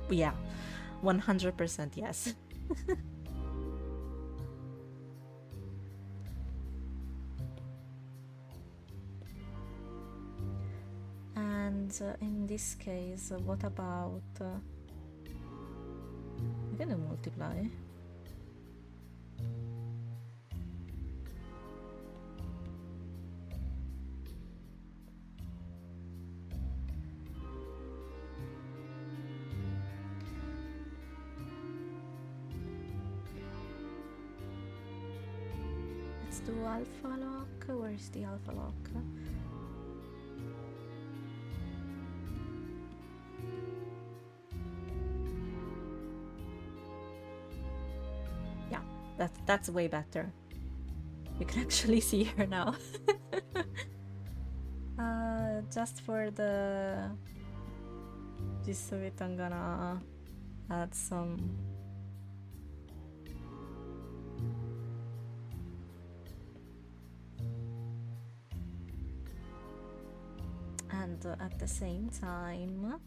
[SPEAKER 1] Yeah, 100% yes. And in this case, what about... I can do multiply. Let's do alpha lock. Where is the alpha lock? That's way better. You can actually see her now. Just for the gist of it, I'm gonna add some and at the same time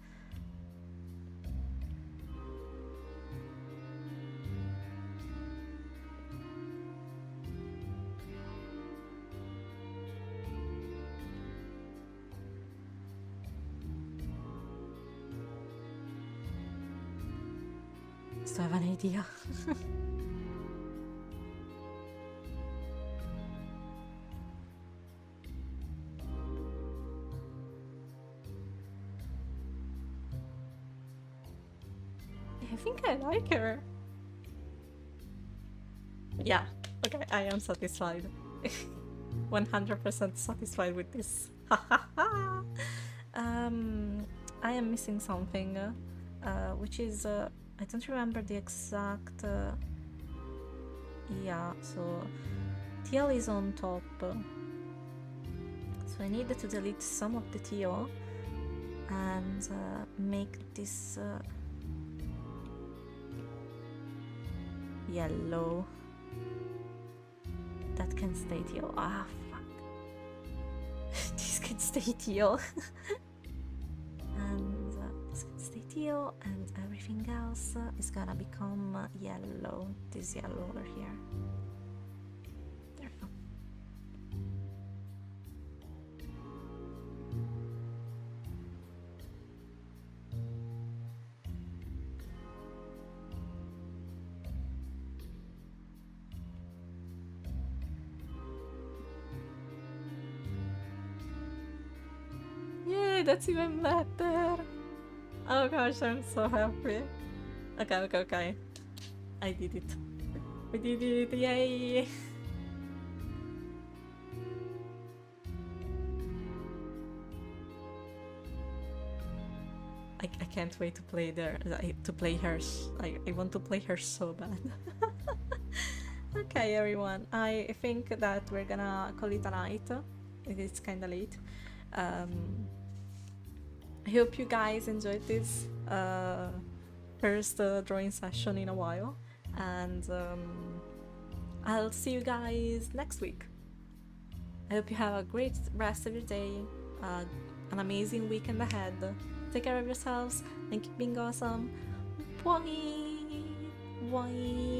[SPEAKER 1] I have an idea. I think I like her. Yeah, okay, I am satisfied. 100% satisfied with this. I am missing something, which is... I don't remember the exact... yeah, so TL is on top. So I needed to delete some of the TL and make this yellow. That can stay TL. Ah, fuck. This can stay TL. And this can stay TL, and everything else is gonna become yellow. This yellow over here. There we go. Yay, that's even better! Oh gosh, I'm so happy. Okay. I did it. We did it, yay! I can't wait to play her. I want to play her so bad. Okay, everyone. I think that we're gonna call it a night. It is kind of late. I hope you guys enjoyed this first drawing session in a while, and I'll see you guys next week. I hope you have a great rest of your day, an amazing weekend ahead. Take care of yourselves and keep being awesome. Bye! Bye!